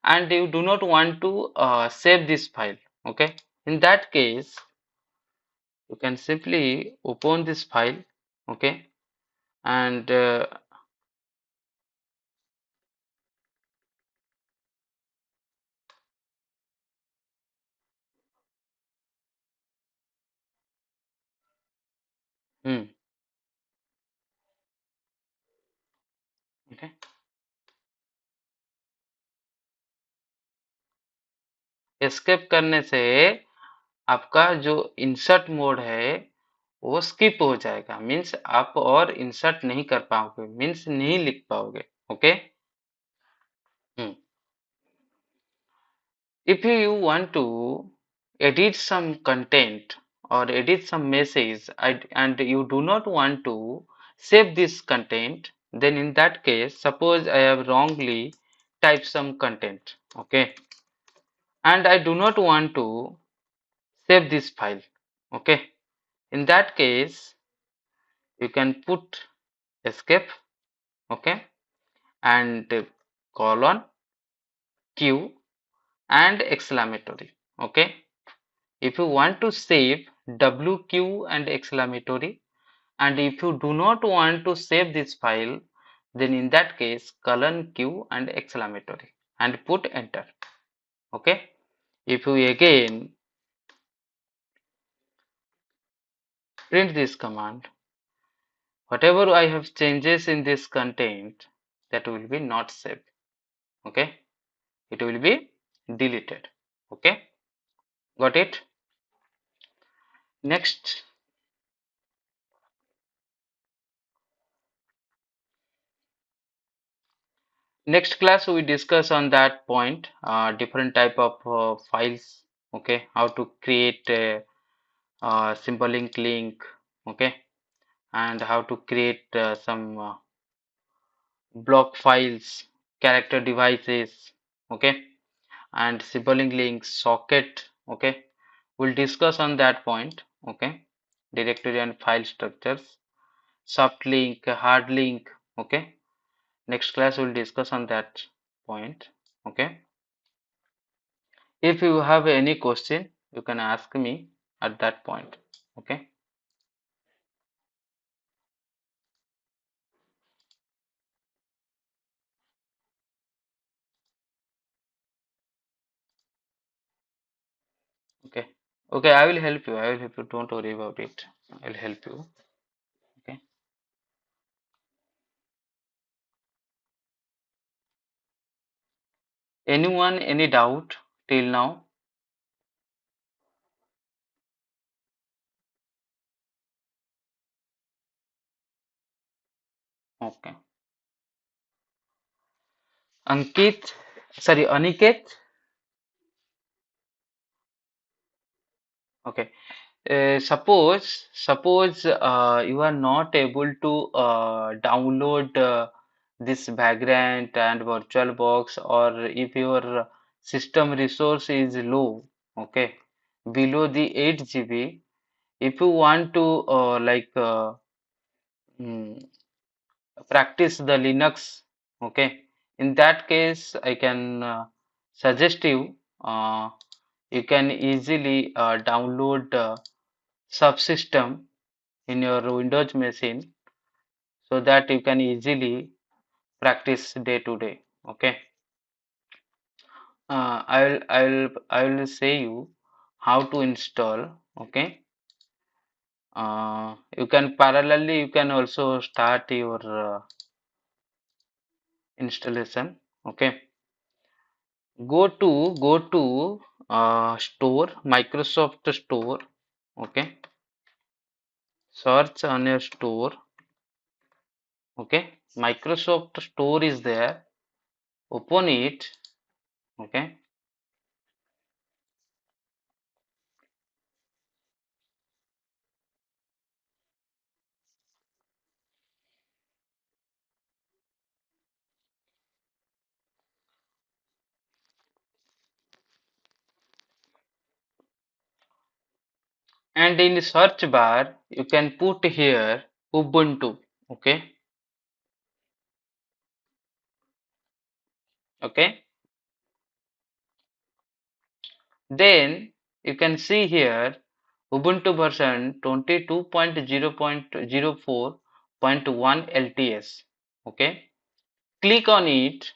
and you do not want to save this file, okay, in that case you can simply open this file. Okay, and hmm, okay, escape करने से आपका जो insert mode है वो skip हो जाएगा, means आप और इंसर्ट नहीं कर पाओगे, मीन्स नहीं लिख पाओगे। Okay. Hmm. If you want to edit some content or edit some message and you do not want to save this content, then in that case, suppose I have wrongly typed some content, okay, and I do not want to save this file, okay. In that case, you can put escape, okay, and colon q and exclamatory, okay. If you want to save WQ and exclamatory, and if you do not want to save this file, then in that case colon Q and exclamatory and put enter. Okay. If you again print this command, whatever I have changes in this content, that will be not saved. Okay. It will be deleted. Okay. Got it? Next. Next class we discuss on that point, different type of files, okay, how to create a simple link, okay, and how to create some block files, character devices, okay, and sibling links, socket, okay. We'll discuss on that point, okay, directory and file structures, soft link, hard link, okay. Next class we'll discuss on that point, okay. If you have any question, you can ask me at that point. Okay. Okay. Okay. I will help you. I will help you. Don't worry about it. I will help you. Okay. Anyone, any doubt till now? Okay. Ankit, sorry, Aniket. Okay. Suppose you are not able to download this background and VirtualBox, or if your system resource is low, okay, below the 8 GB, if you want to mm, practice the Linux, okay, in that case I can suggest you, you can easily download subsystem in your Windows machine, so that you can easily practice day to day. Okay. I will say you how to install. Okay. You can parallelly, you can also start your installation. Okay. Go to store, Microsoft Store. Okay. Search on your store. Okay. Microsoft Store is there. Open it. Okay. And in the search bar you can put here Ubuntu. Okay. Okay. Then you can see here Ubuntu version 22.0.04.1 LTS. Okay. Click on it,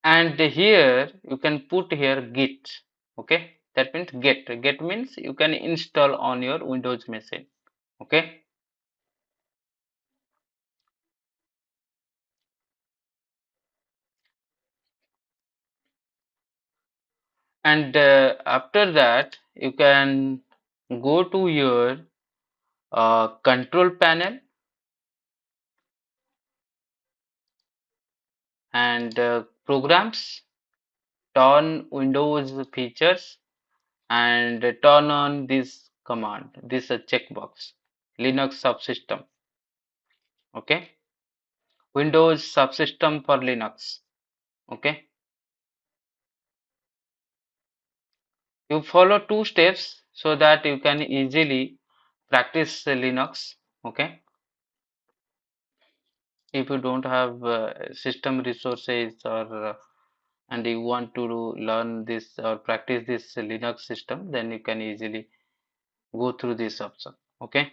and here you can put here git. Okay. That means get means you can install on your Windows machine. Okay. And after that, you can go to your control panel and programs, turn Windows features and turn on this command, this checkbox, Linux subsystem. Okay, Windows subsystem for Linux. Okay, you follow two steps so that you can easily practice Linux. Okay, if you don't have system resources or and you want to learn this or practice this Linux system, then you can easily go through this option. Okay,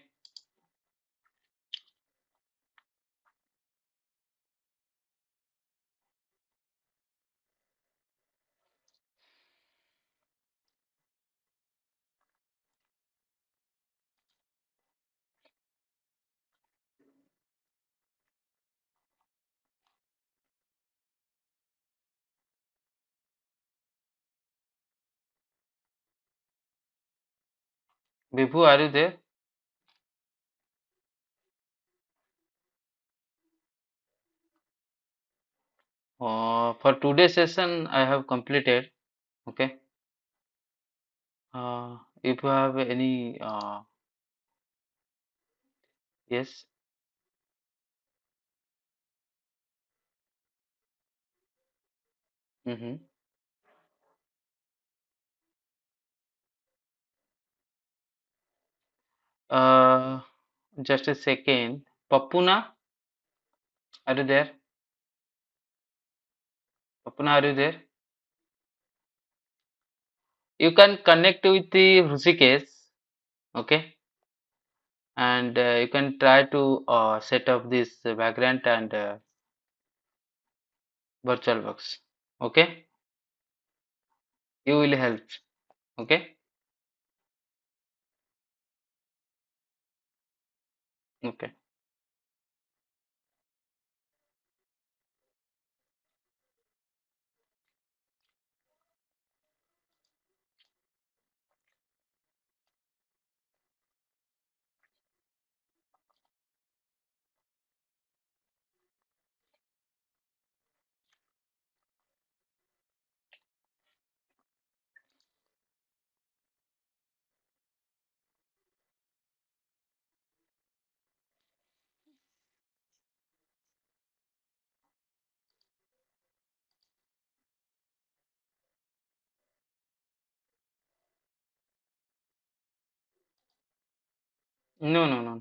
Vibhu, are you there? For today's session, I have completed. Okay, if you have any, yes. Mm-hmm. Uh, just a second. Papuna, are you there? Papuna, are you there? You can connect with the Hrusikesh, okay, and you can try to set up this background and VirtualBox. Okay, you will help. Okay, okay. No, no, no.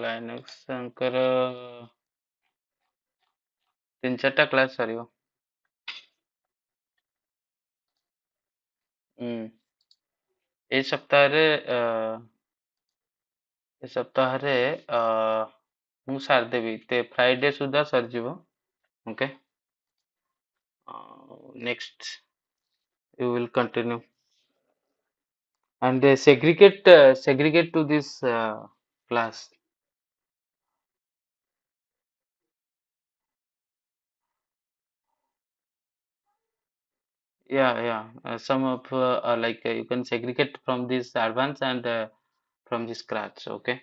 Linux ତାଙ୍କର ତିନି ଚାରିଟା class ସରିବ। ହୁଁ। ଏଇ ସପ୍ତାହରେ ଏ ସପ୍ତାହରେ ମୁଁ ସାରିଦେବି Friday ସୁଦ୍ଧା ସରିଯିବ। Okay, next you will continue and segregate to this class. Yeah, yeah. Some of like you can segregate from this advance and from this scratch. Okay.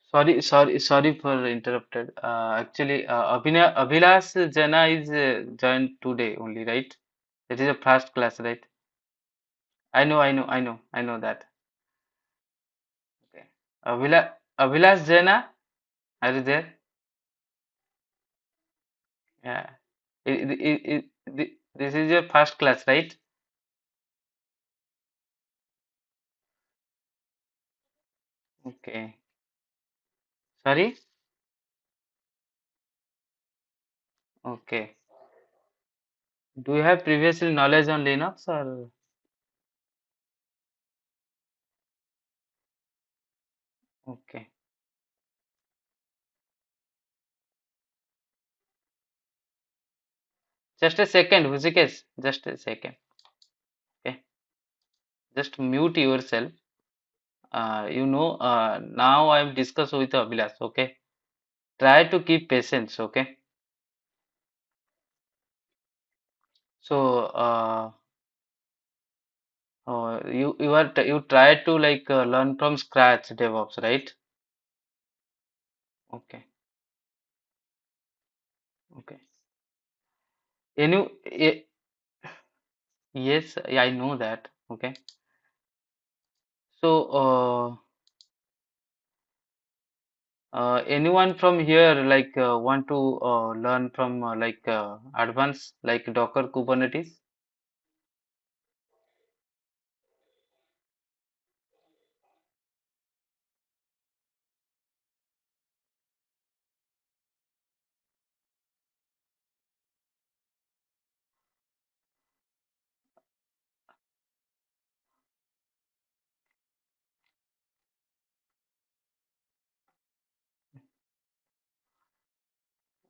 Sorry for interrupted. Actually, Abhilash Jana is joined today only, right? It is a first class, right? I know that. Okay. Abhilash Jana, are you there? Yeah. This is your first class, right? Okay. Sorry? Okay. Do you have previously knowledge on Linux or? Okay. Just a second, Husikesh. Just a second. Okay. Just mute yourself. Now I've discussed with Abhilash. Okay. Try to keep patience. Okay. So, you try to like learn from scratch DevOps, right? Okay. Okay. Any, yes, yeah, I know that. Okay. So, anyone from here like want to learn from advanced like Docker Kubernetes?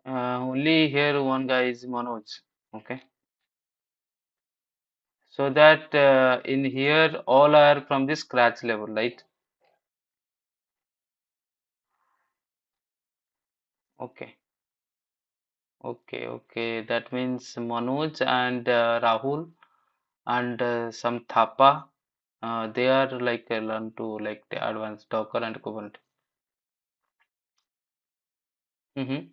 Only here one guy is Manoj. Okay. So that in here all are from the scratch level, right? Okay. Okay. Okay. That means Manoj and Rahul and some Thapa. They are like learn to like the advanced Docker and Kubernetes. Mm-hmm.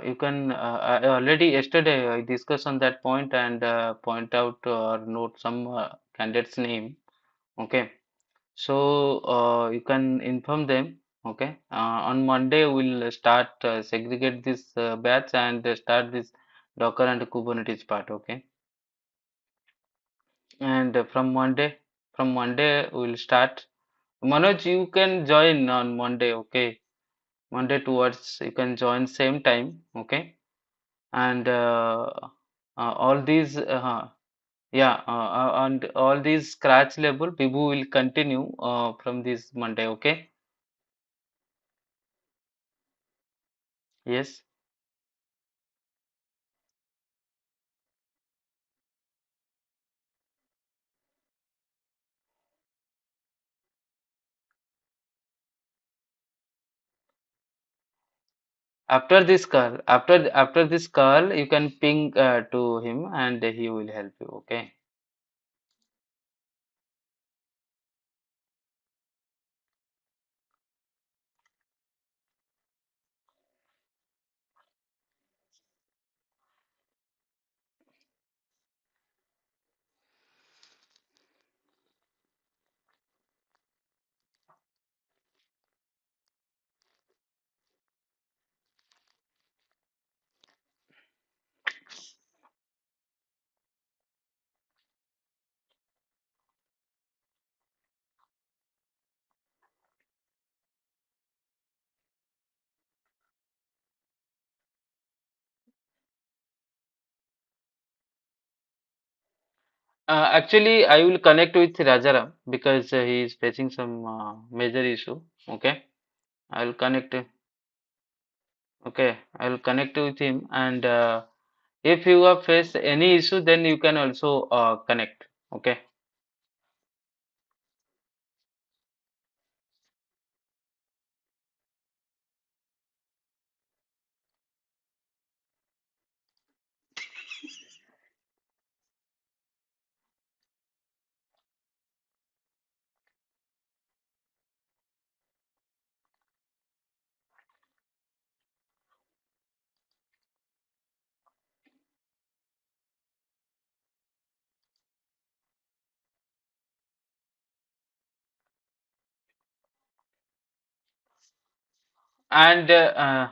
You can I already yesterday I discussed on that point and point out or note some candidate's name. Okay, so you can inform them. Okay, on Monday we'll start segregate this batch and start this Docker and Kubernetes part. Okay, and from Monday we'll start. Manoj, you can join on Monday. Okay, Monday towards you can join same time. Okay, and all these and all these scratch level people will continue from this Monday. Okay, yes. After this call you can ping to him and he will help you. Okay. Actually I will connect with Rajaram because he is facing some major issue. Okay, I will connect. Okay, I will connect with him and if you have faced any issue, then you can also connect. Okay. And yeah,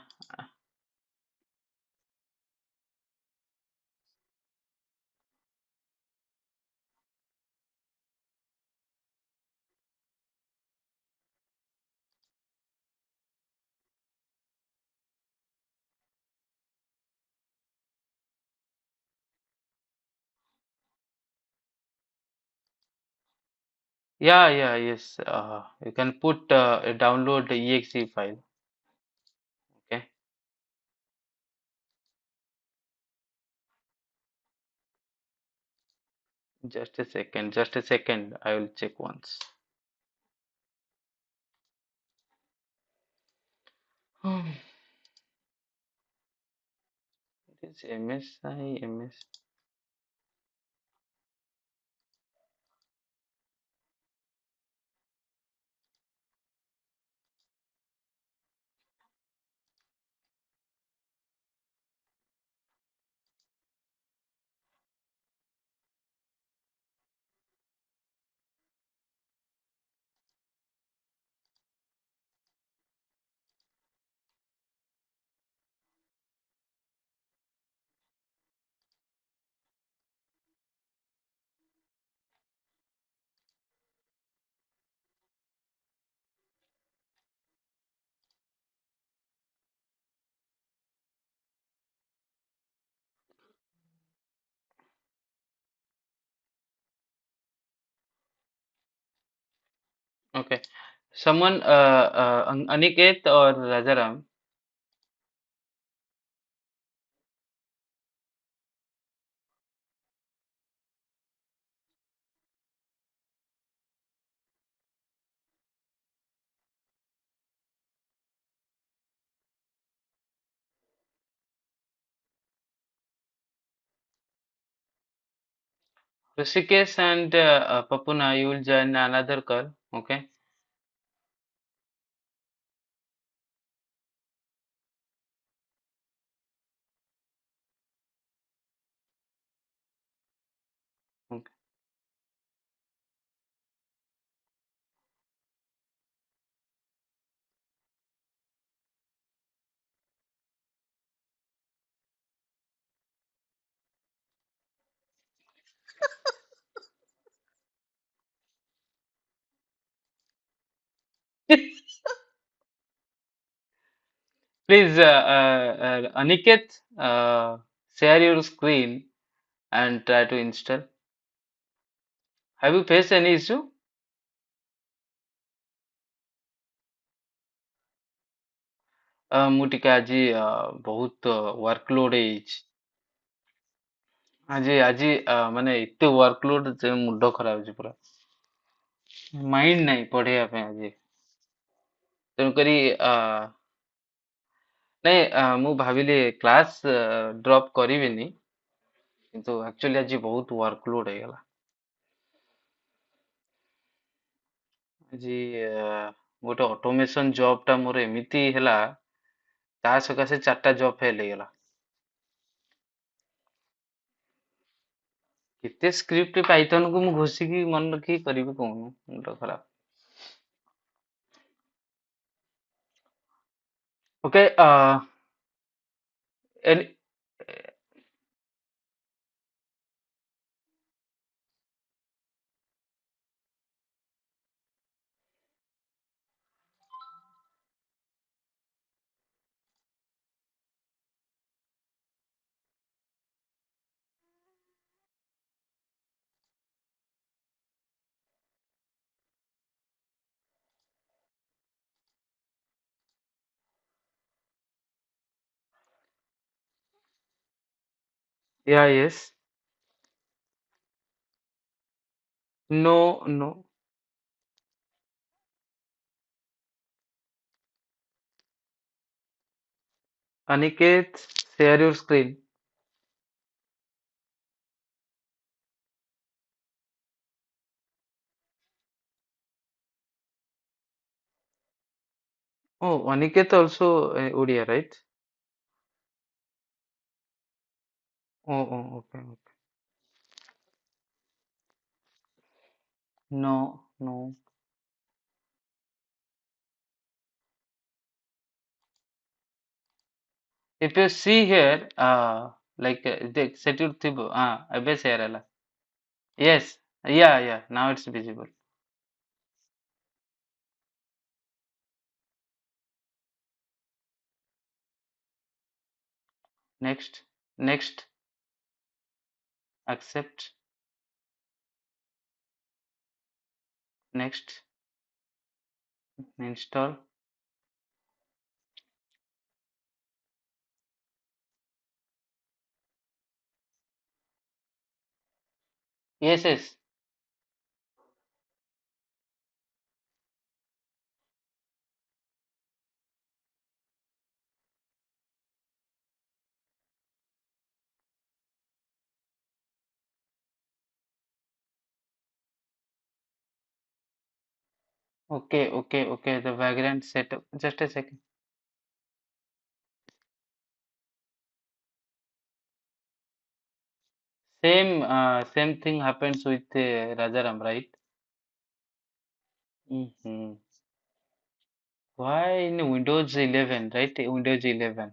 yeah, yes. You can put download the exe file. Okay, just a second. Just a second. I will check once. Hmm, it is MSI MS. Okay. Someone, Aniket or Rajaram. Rishikesh and Papuna, you will join another call. Okay. Okay. Please, Aniket, share your screen and try to install. Have you faced any issue? ମୁଁ ଟିକେ ଆଜି ବହୁତ workload ହେଇଯାଇଛି। ଆଜି ମାନେ ଏତେ workload ଯେ ମୁଣ୍ଡ ଖରାପ ଅଛି ପୁରା। ମାଇଣ୍ଡ ନାହିଁ ପଢେଇବା ପାଇଁ ଆଜି। ତେଣୁକରି ନାଇଁ ମୁଁ ଭାବିଲି କ୍ଲାସ୍ ଡ୍ରପ୍ କରିବିନି କିନ୍ତୁ ଆକ୍ଚୁଆଲି ଆଜି ବହୁତ ୱାର୍କଲୋଡ୍ ହେଇଗଲା। ଆଜି ଗୋଟେ ଅଟୋମେସନ ଜବ୍ ଟା ମୋର ଏମିତି ହେଲା ତା ସକାଶେ 4ଟା ଜବ୍ ଫେଲ୍ ହେଇଗଲା। କେତେ ସ୍କ୍ରିପ୍ଟ ପାଇଥନକୁ ମୁଁ ଘୋଷିକି ମନେ ରଖିକି କରିବି କହୁନୁ ମୁଣ୍ଡ ଖରାପ। Okay any yeah, yes, no, no. Aniket, share your screen. Oh, Aniket also Odia, right? Oh, okay, okay. No, no. If you see here, like the settled thibo, abes here. Yes, yeah, yeah. Now it's visible. Next, next, accept, next, install. Yes, yes. Okay, okay, okay. The Vagrant setup. Just a second. Same thing happens with Rajaram, right? Hmm. Why in Windows 11, right? Windows 11.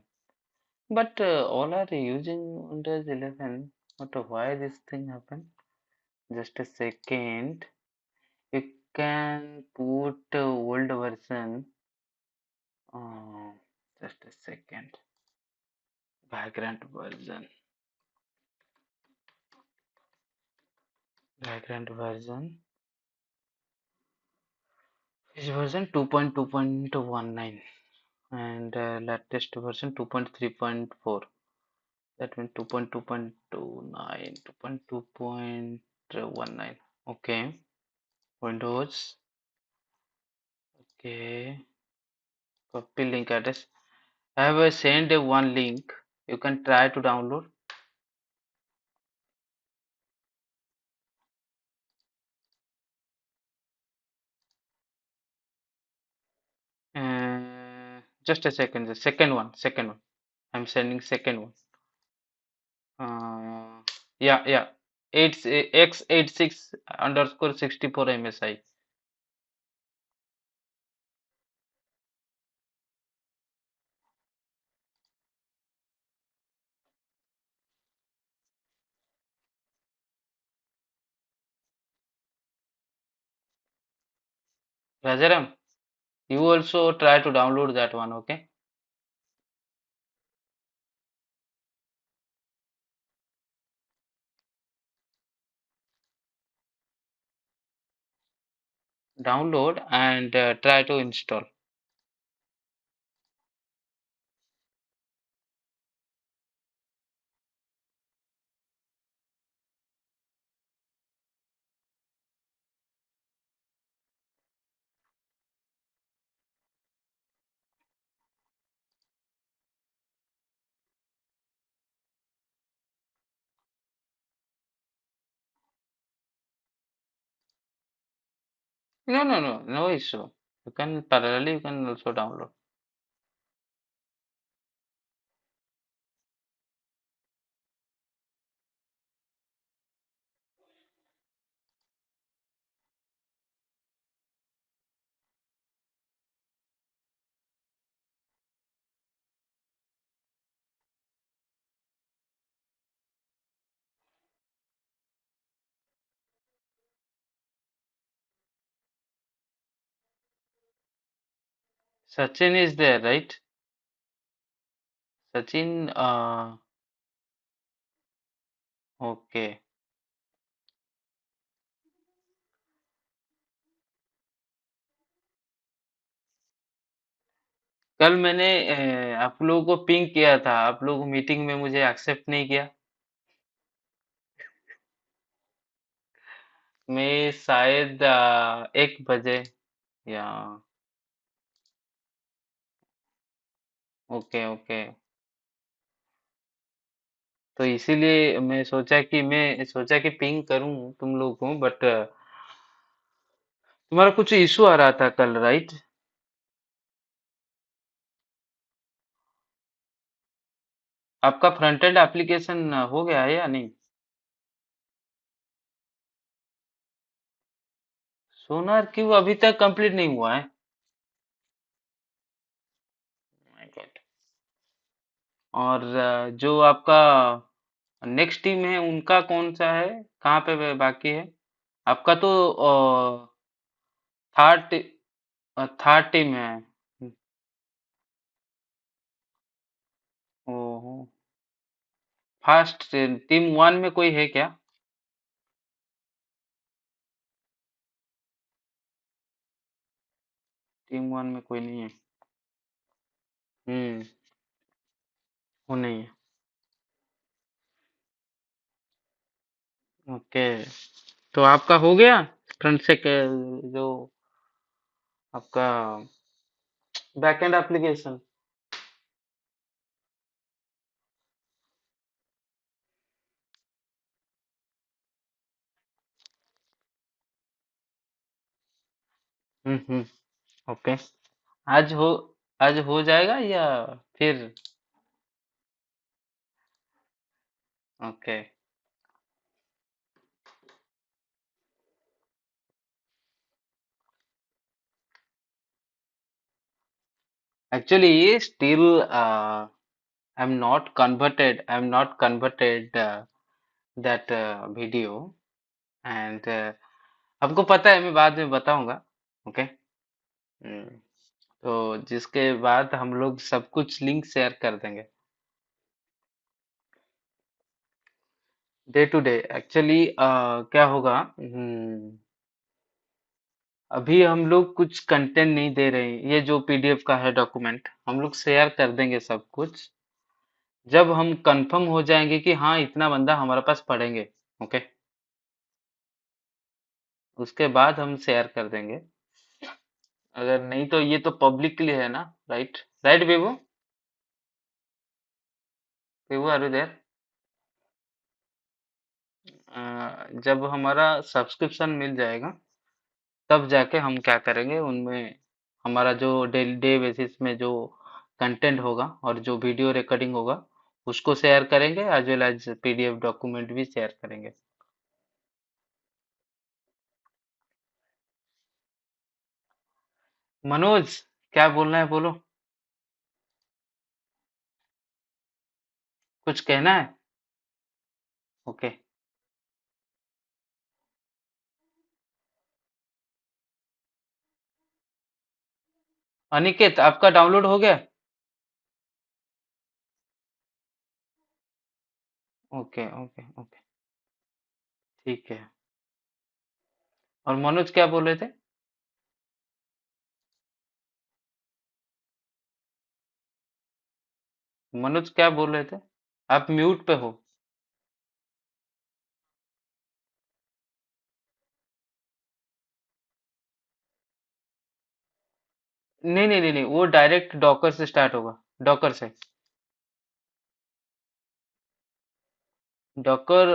But all are using Windows 11. But why this thing happen? Just a second. You can put old version. Uh, just a second. Background version. Background version. Which version? 2.2.19 and latest version 2.3.4. That means 2.2.29, 2.2.19. Okay. Windows. Okay. Copy link address. I have sent a one link. You can try to download. Just a second. The second one. Second one. I'm sending second one. Yeah, yeah. It's x86 underscore 64 MSI. Rajaram, you also try to download that one, okay? Download and try to install. No, no, no, no issue. You can parallelly, you can also download. Sachin is there, right? Sachin, okay. कल मैंने आप लोगों को ping किया था, आप लोग meeting में मुझे एक्सेप्ट नहीं किया। मैं शायद 1 बजे या ओके ओके। तो इसीलिए मैं सोचा कि पिंग करूं तुम लोगों को बट तुम्हारा कुछ इशू आ रहा था कल, राइट? आपका फ्रंट एंड एप्लीकेशन हो गया है या नहीं? सोनार क्यों अभी तक कंप्लीट नहीं हुआ है? My God. और जो आपका नेक्स्ट टीम है उनका कौन सा है, कहाँ पे बाकी है? आपका तो थर्ड थर्ड टीम है। ओहो। फर्स्ट टीम वन में कोई है क्या? टीम वन में कोई नहीं है। हम्म। वो नहीं है। ओके। तो आपका हो गया फ्रंट से जो आपका बैकएंड एप्लीकेशन। हम्म। ओके। आज हो आज हो जाएगा या फिर? Okay. Actually, still, I'm not converted that video, and आपको पता है, मैं बाद में बताऊंगा। ओके। तो जिसके बाद हम लोग सब कुछ लिंक शेयर कर देंगे। डे टू डे एक्चुअली क्या होगा, अभी हम लोग कुछ कंटेंट नहीं दे रहे हैं, ये जो पीडीएफ का है डॉक्यूमेंट हम लोग शेयर कर देंगे सब कुछ, जब हम कंफर्म हो जाएंगे कि हाँ इतना बंदा हमारे पास पढ़ेंगे। ओके। उसके बाद हम शेयर कर देंगे। अगर नहीं तो ये तो पब्लिक के लिए है ना। Right right Vibhu. Vibhu are you there? जब हमारा सब्सक्रिप्शन मिल जाएगा तब जाके हम क्या करेंगे उनमें, हमारा जो डे डे बेसिस में जो कंटेंट होगा और जो वीडियो रिकॉर्डिंग होगा उसको शेयर करेंगे, as well as PDF document भी शेयर करेंगे। मनोज, क्या बोलना है बोलो। कुछ कहना है? ओके। अनिकेत, आपका डाउनलोड हो गया? Okay okay okay. ठीक है। और मनोज क्या बोल रहे थे? मनोज क्या बोल रहे थे? आप म्यूट पे हो। नहीं नहीं नहीं नहीं, वो डायरेक्ट डॉकर से स्टार्ट होगा। डॉकर से। Docker.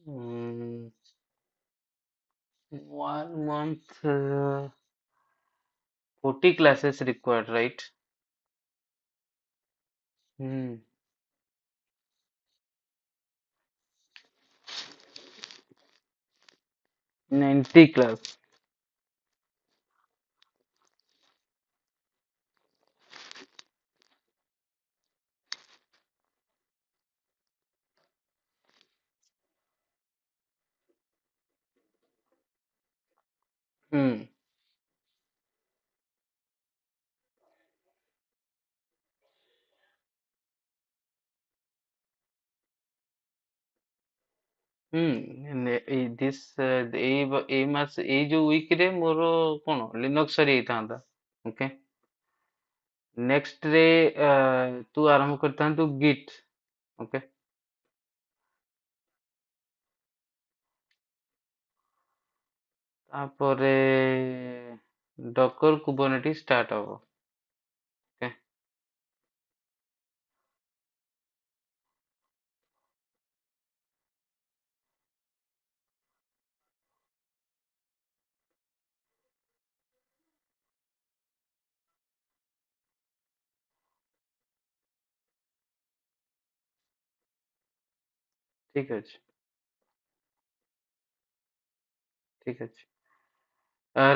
Hmm, 1 month, 40 classes required, right? Hmm, 90 class. Hmm. This ଏଇ ମାସ ଏଇ ଯୋଉ ୱିକରେ ମୋର କଣ ଲିନକ୍ସ ସରି ଯାଇଥାନ୍ତା। ଓକେ, ନେକ୍ସଟ ରେ ତୁ ଆରମ୍ଭ କରିଥାନ୍ତୁ ଗିଟ୍। ଓକେ, ତାପରେ ଡକର କୁବରନେଟିସ ଷ୍ଟାର୍ଟ ହବ। ଓକେ, ଠିକ ଅଛି, ଠିକ ଅଛି।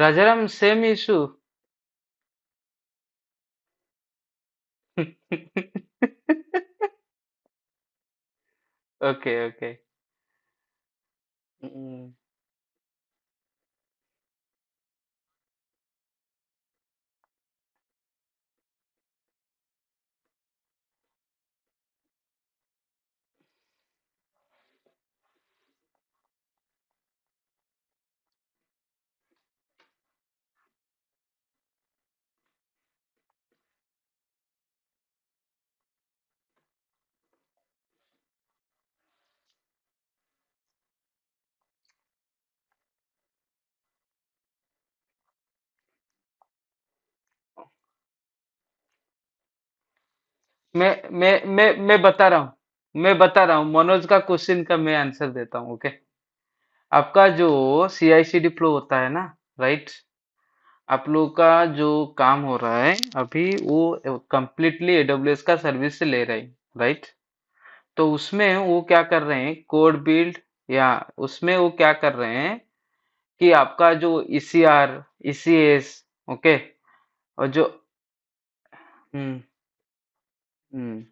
Rajaram same issue. Okay okay. Hmm, मैं बता रहा हूँ, मैं बता रहा हूँ मनोज का क्वेश्चन का मैं आंसर देता हूँ। ओके, आपका जो सी आई सी डी फ्लो होता है ना, राइट, आप लोग का जो काम हो रहा है अभी वो कंप्लीटली एडब्ल्यूएस का सर्विस से ले रहे हैं, राइट। तो उसमें वो क्या कर रहे हैं, कोड बिल्ड या उसमें वो क्या कर रहे हैं कि आपका जो ईसीआर, ईसीएस, ओके, और जो हम्म हम्म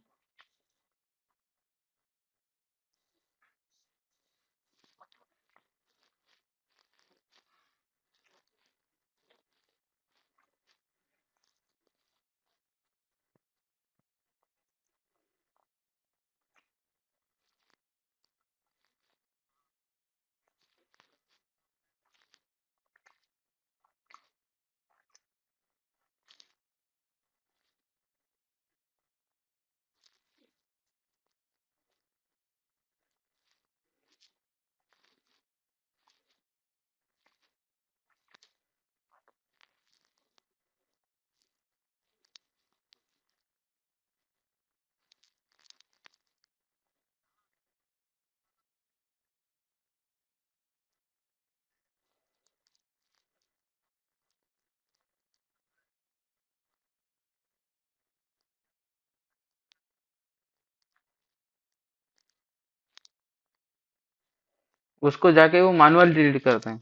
उसको जाके वो मैनुअल डिलीट करते हैं।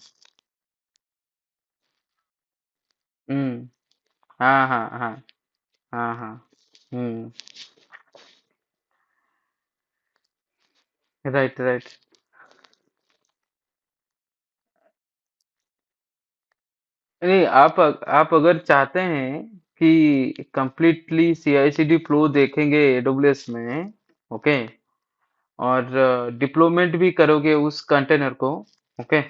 हम्म, हाँ हाँ हाँ, हाँ हाँ, हम्म, राइट राइट। नहीं, आप अगर चाहते हैं कि कंप्लीटली सी आई सी डी फ्लो देखेंगे एडब्ल्यूएस में, ओके, और डिप्लॉयमेंट भी करोगे उस कंटेनर को, ओके,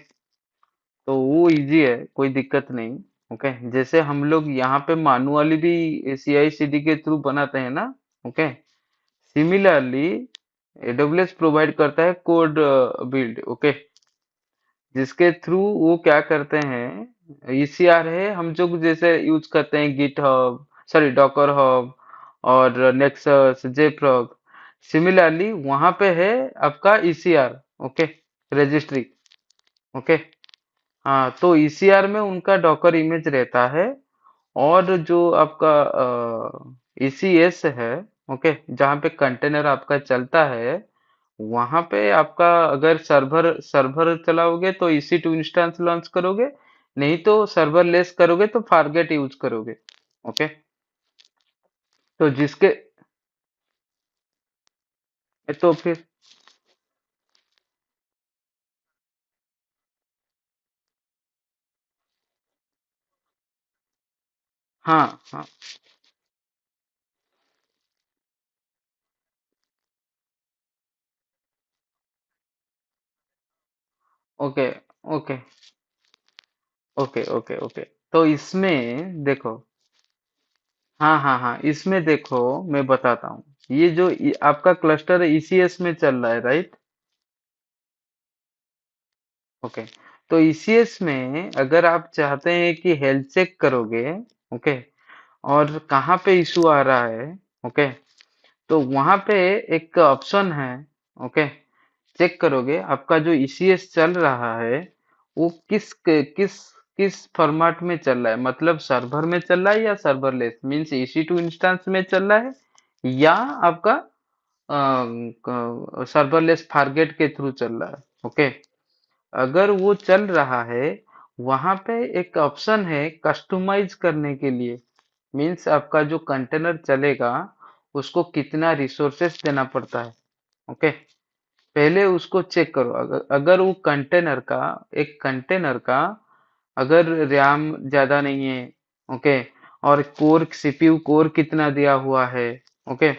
तो वो इजी है, कोई दिक्कत नहीं। ओके, जैसे हम लोग यहाँ पे मैनुअली भी सी आई सी डी के थ्रू बनाते हैं ना, ओके, सिमिलरली एडब्ल्यूएस प्रोवाइड करता है कोड बिल्ड, ओके, जिसके थ्रू वो क्या करते हैं, ईसीआर है हम जो जैसे यूज करते हैं GitHub, sorry Docker Hub और नेक्सस जेफ्रॉग, सिमिलरली वहां पे है आपका ईसीआर, ओके, रजिस्ट्री, ओके। हाँ, तो ईसीआर में उनका डॉकर इमेज रहता है, और जो आपका ईसीएस है, ओके, जहाँ पे कंटेनर आपका चलता है, वहां पे आपका अगर सर्वर सर्वर चलाओगे तो ईसी टू इंस्टेंस लॉन्च करोगे, नहीं तो सर्वर लेस करोगे तो फारगेट यूज करोगे। ओके, तो जिसके तो फिर हाँ हाँ, okay okay okay okay okay. तो इसमें देखो, हाँ हाँ हाँ, इसमें देखो, मैं बताता हूँ। ये जो आपका क्लस्टर ईसीएस में चल रहा है, राइट? ओके। तो ईसीएस में अगर आप चाहते हैं कि हेल्थ चेक करोगे, ओके, और कहाँ पे इशू आ रहा है, ओके, तो वहां पे एक ऑप्शन है, ओके, चेक करोगे आपका जो ईसीएस चल रहा है वो किस किस फॉर्मेट में चल रहा है, मतलब सर्वर में चल रहा है या सर्वरलेस, मींस EC2 इंस्टेंस में चल रहा है या आपका सर्वरलेस फॉरगेट के थ्रू चल रहा है, ओके। अगर वो चल रहा है, वहां पे एक ऑप्शन है कस्टमाइज करने के लिए, मींस आपका जो कंटेनर चलेगा उसको कितना रिसोर्सेस देना पड़ता है, ओके। पहले उसको चेक करो, अगर वो कंटेनर का अगर रैम ज्यादा नहीं है, ओके, और कोर सीपीयू कोर कितना दिया हुआ है, ओके,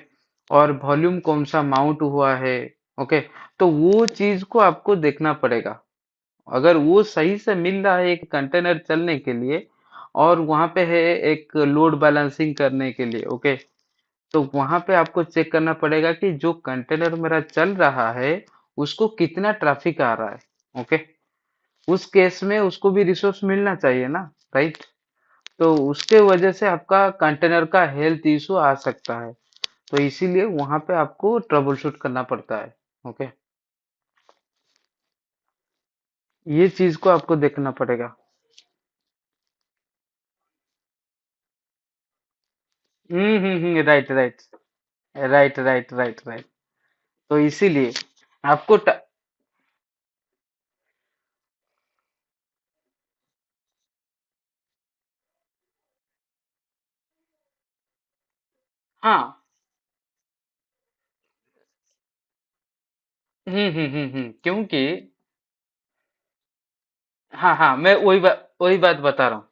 और वॉल्यूम कौन सा माउंट हुआ है, ओके, तो वो चीज को आपको देखना पड़ेगा। अगर वो सही से मिल रहा है एक कंटेनर चलने के लिए, और वहां पे है एक लोड बैलेंसिंग करने के लिए, ओके, तो वहां पे आपको चेक करना पड़ेगा कि जो कंटेनर मेरा चल रहा है उसको कितना ट्रैफिक आ रहा है, ओके। उस केस में उसको भी रिसोर्स मिलना चाहिए ना, राइट? तो उसके वजह से आपका कंटेनर का हेल्थ इशू आ सकता है, तो इसीलिए वहां पे आपको ट्रबल शूट करना पड़ता है, ओके। ये चीज को आपको देखना पड़ेगा। Right right right right right right. तो इसीलिए आपको हाँ। क्योंकि हाँ हाँ, मैं वही बात बता रहा हूँ,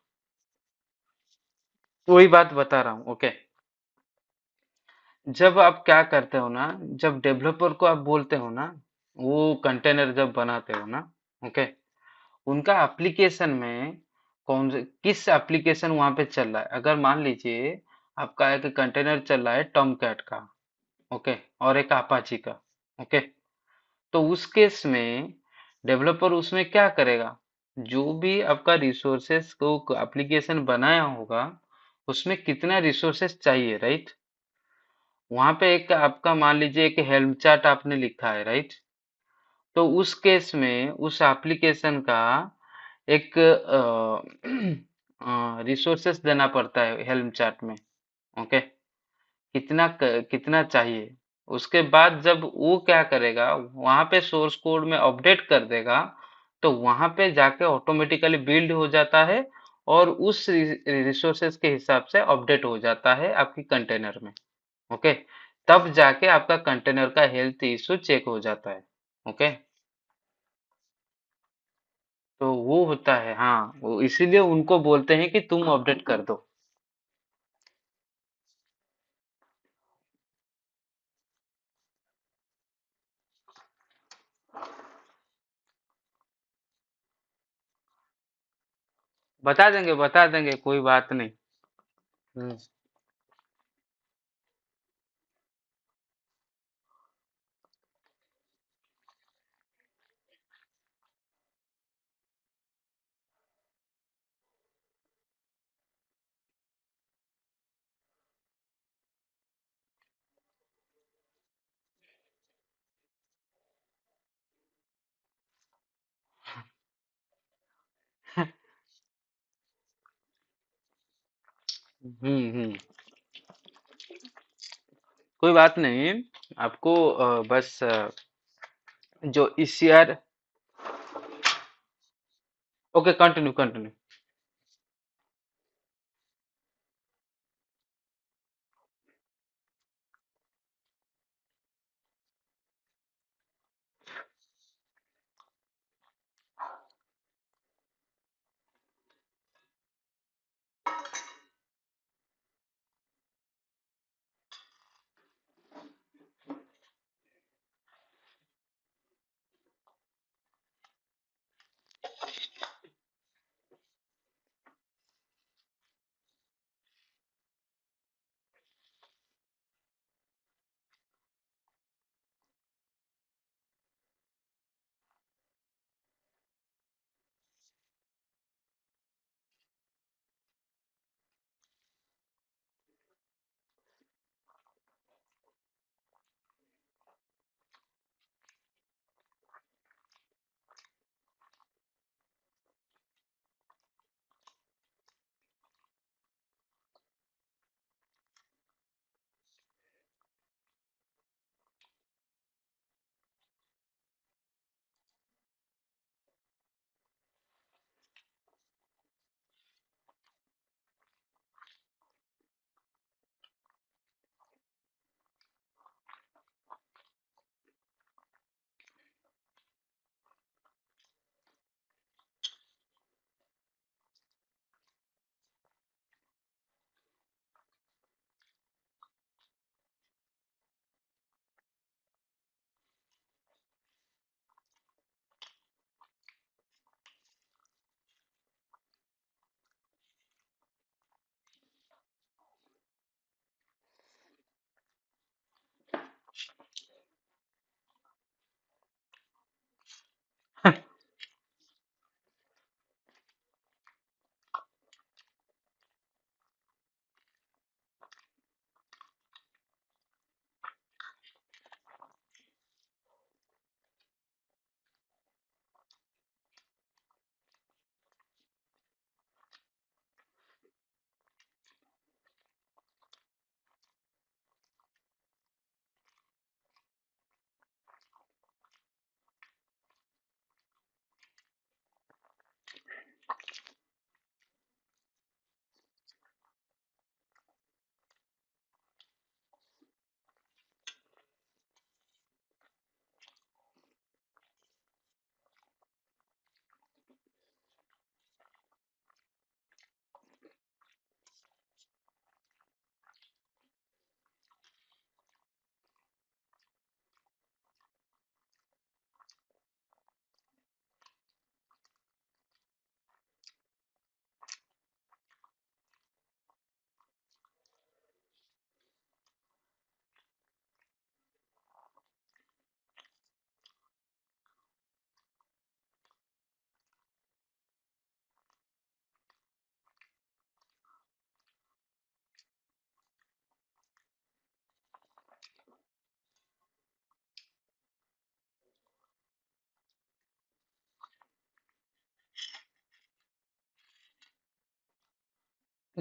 वही बात बता रहा हूँ, ओके। जब आप क्या करते हो ना, जब डेवलपर को आप बोलते हो ना, वो कंटेनर जब बनाते हो ना, ओके, उनका एप्लीकेशन में किस एप्लीकेशन वहां पे चल रहा है, अगर मान लीजिए आपका एक कंटेनर चल रहा है टॉम कैट का, ओके, और एक अपाची का, ओके, तो उस केस में डेवलपर उसमें क्या करेगा, जो भी आपका रिसोर्सेस को एप्लीकेशन बनाया होगा उसमें कितना रिसोर्सेस चाहिए, राइट? वहां पे एक आपका मान लीजिए एक हेल्म चार्ट आपने लिखा है, राइट? तो उस केस में उस एप्लीकेशन का एक रिसोर्सेस देना पड़ता है हेल्म चार्ट में, ओके, कितना चाहिए। उसके बाद जब वो क्या करेगा, वहां पे सोर्स कोड में अपडेट कर देगा, तो वहां पे जाके ऑटोमेटिकली बिल्ड हो जाता है, और उस रिसोर्सेज के हिसाब से अपडेट हो जाता है आपकी कंटेनर में, ओके। तब जाके आपका कंटेनर का हेल्थ इशू चेक हो जाता है, ओके। तो वो होता है, हाँ, वो इसीलिए उनको बोलते हैं कि तुम अपडेट कर दो। बता देंगे, कोई बात नहीं। हम्म हम्म। कोई बात नहीं। आपको बस जो ईसीआर। Okay, continue continue.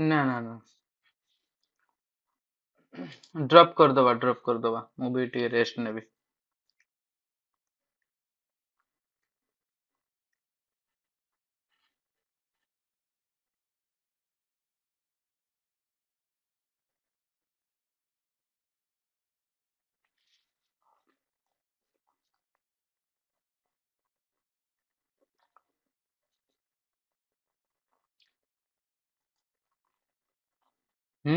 ନା ନା ନା, ଡ୍ରପ୍ କରିଦବା ମୁଁ ବି ଟିକେ ରେଷ୍ଟ ନେବି। ହୁଁ।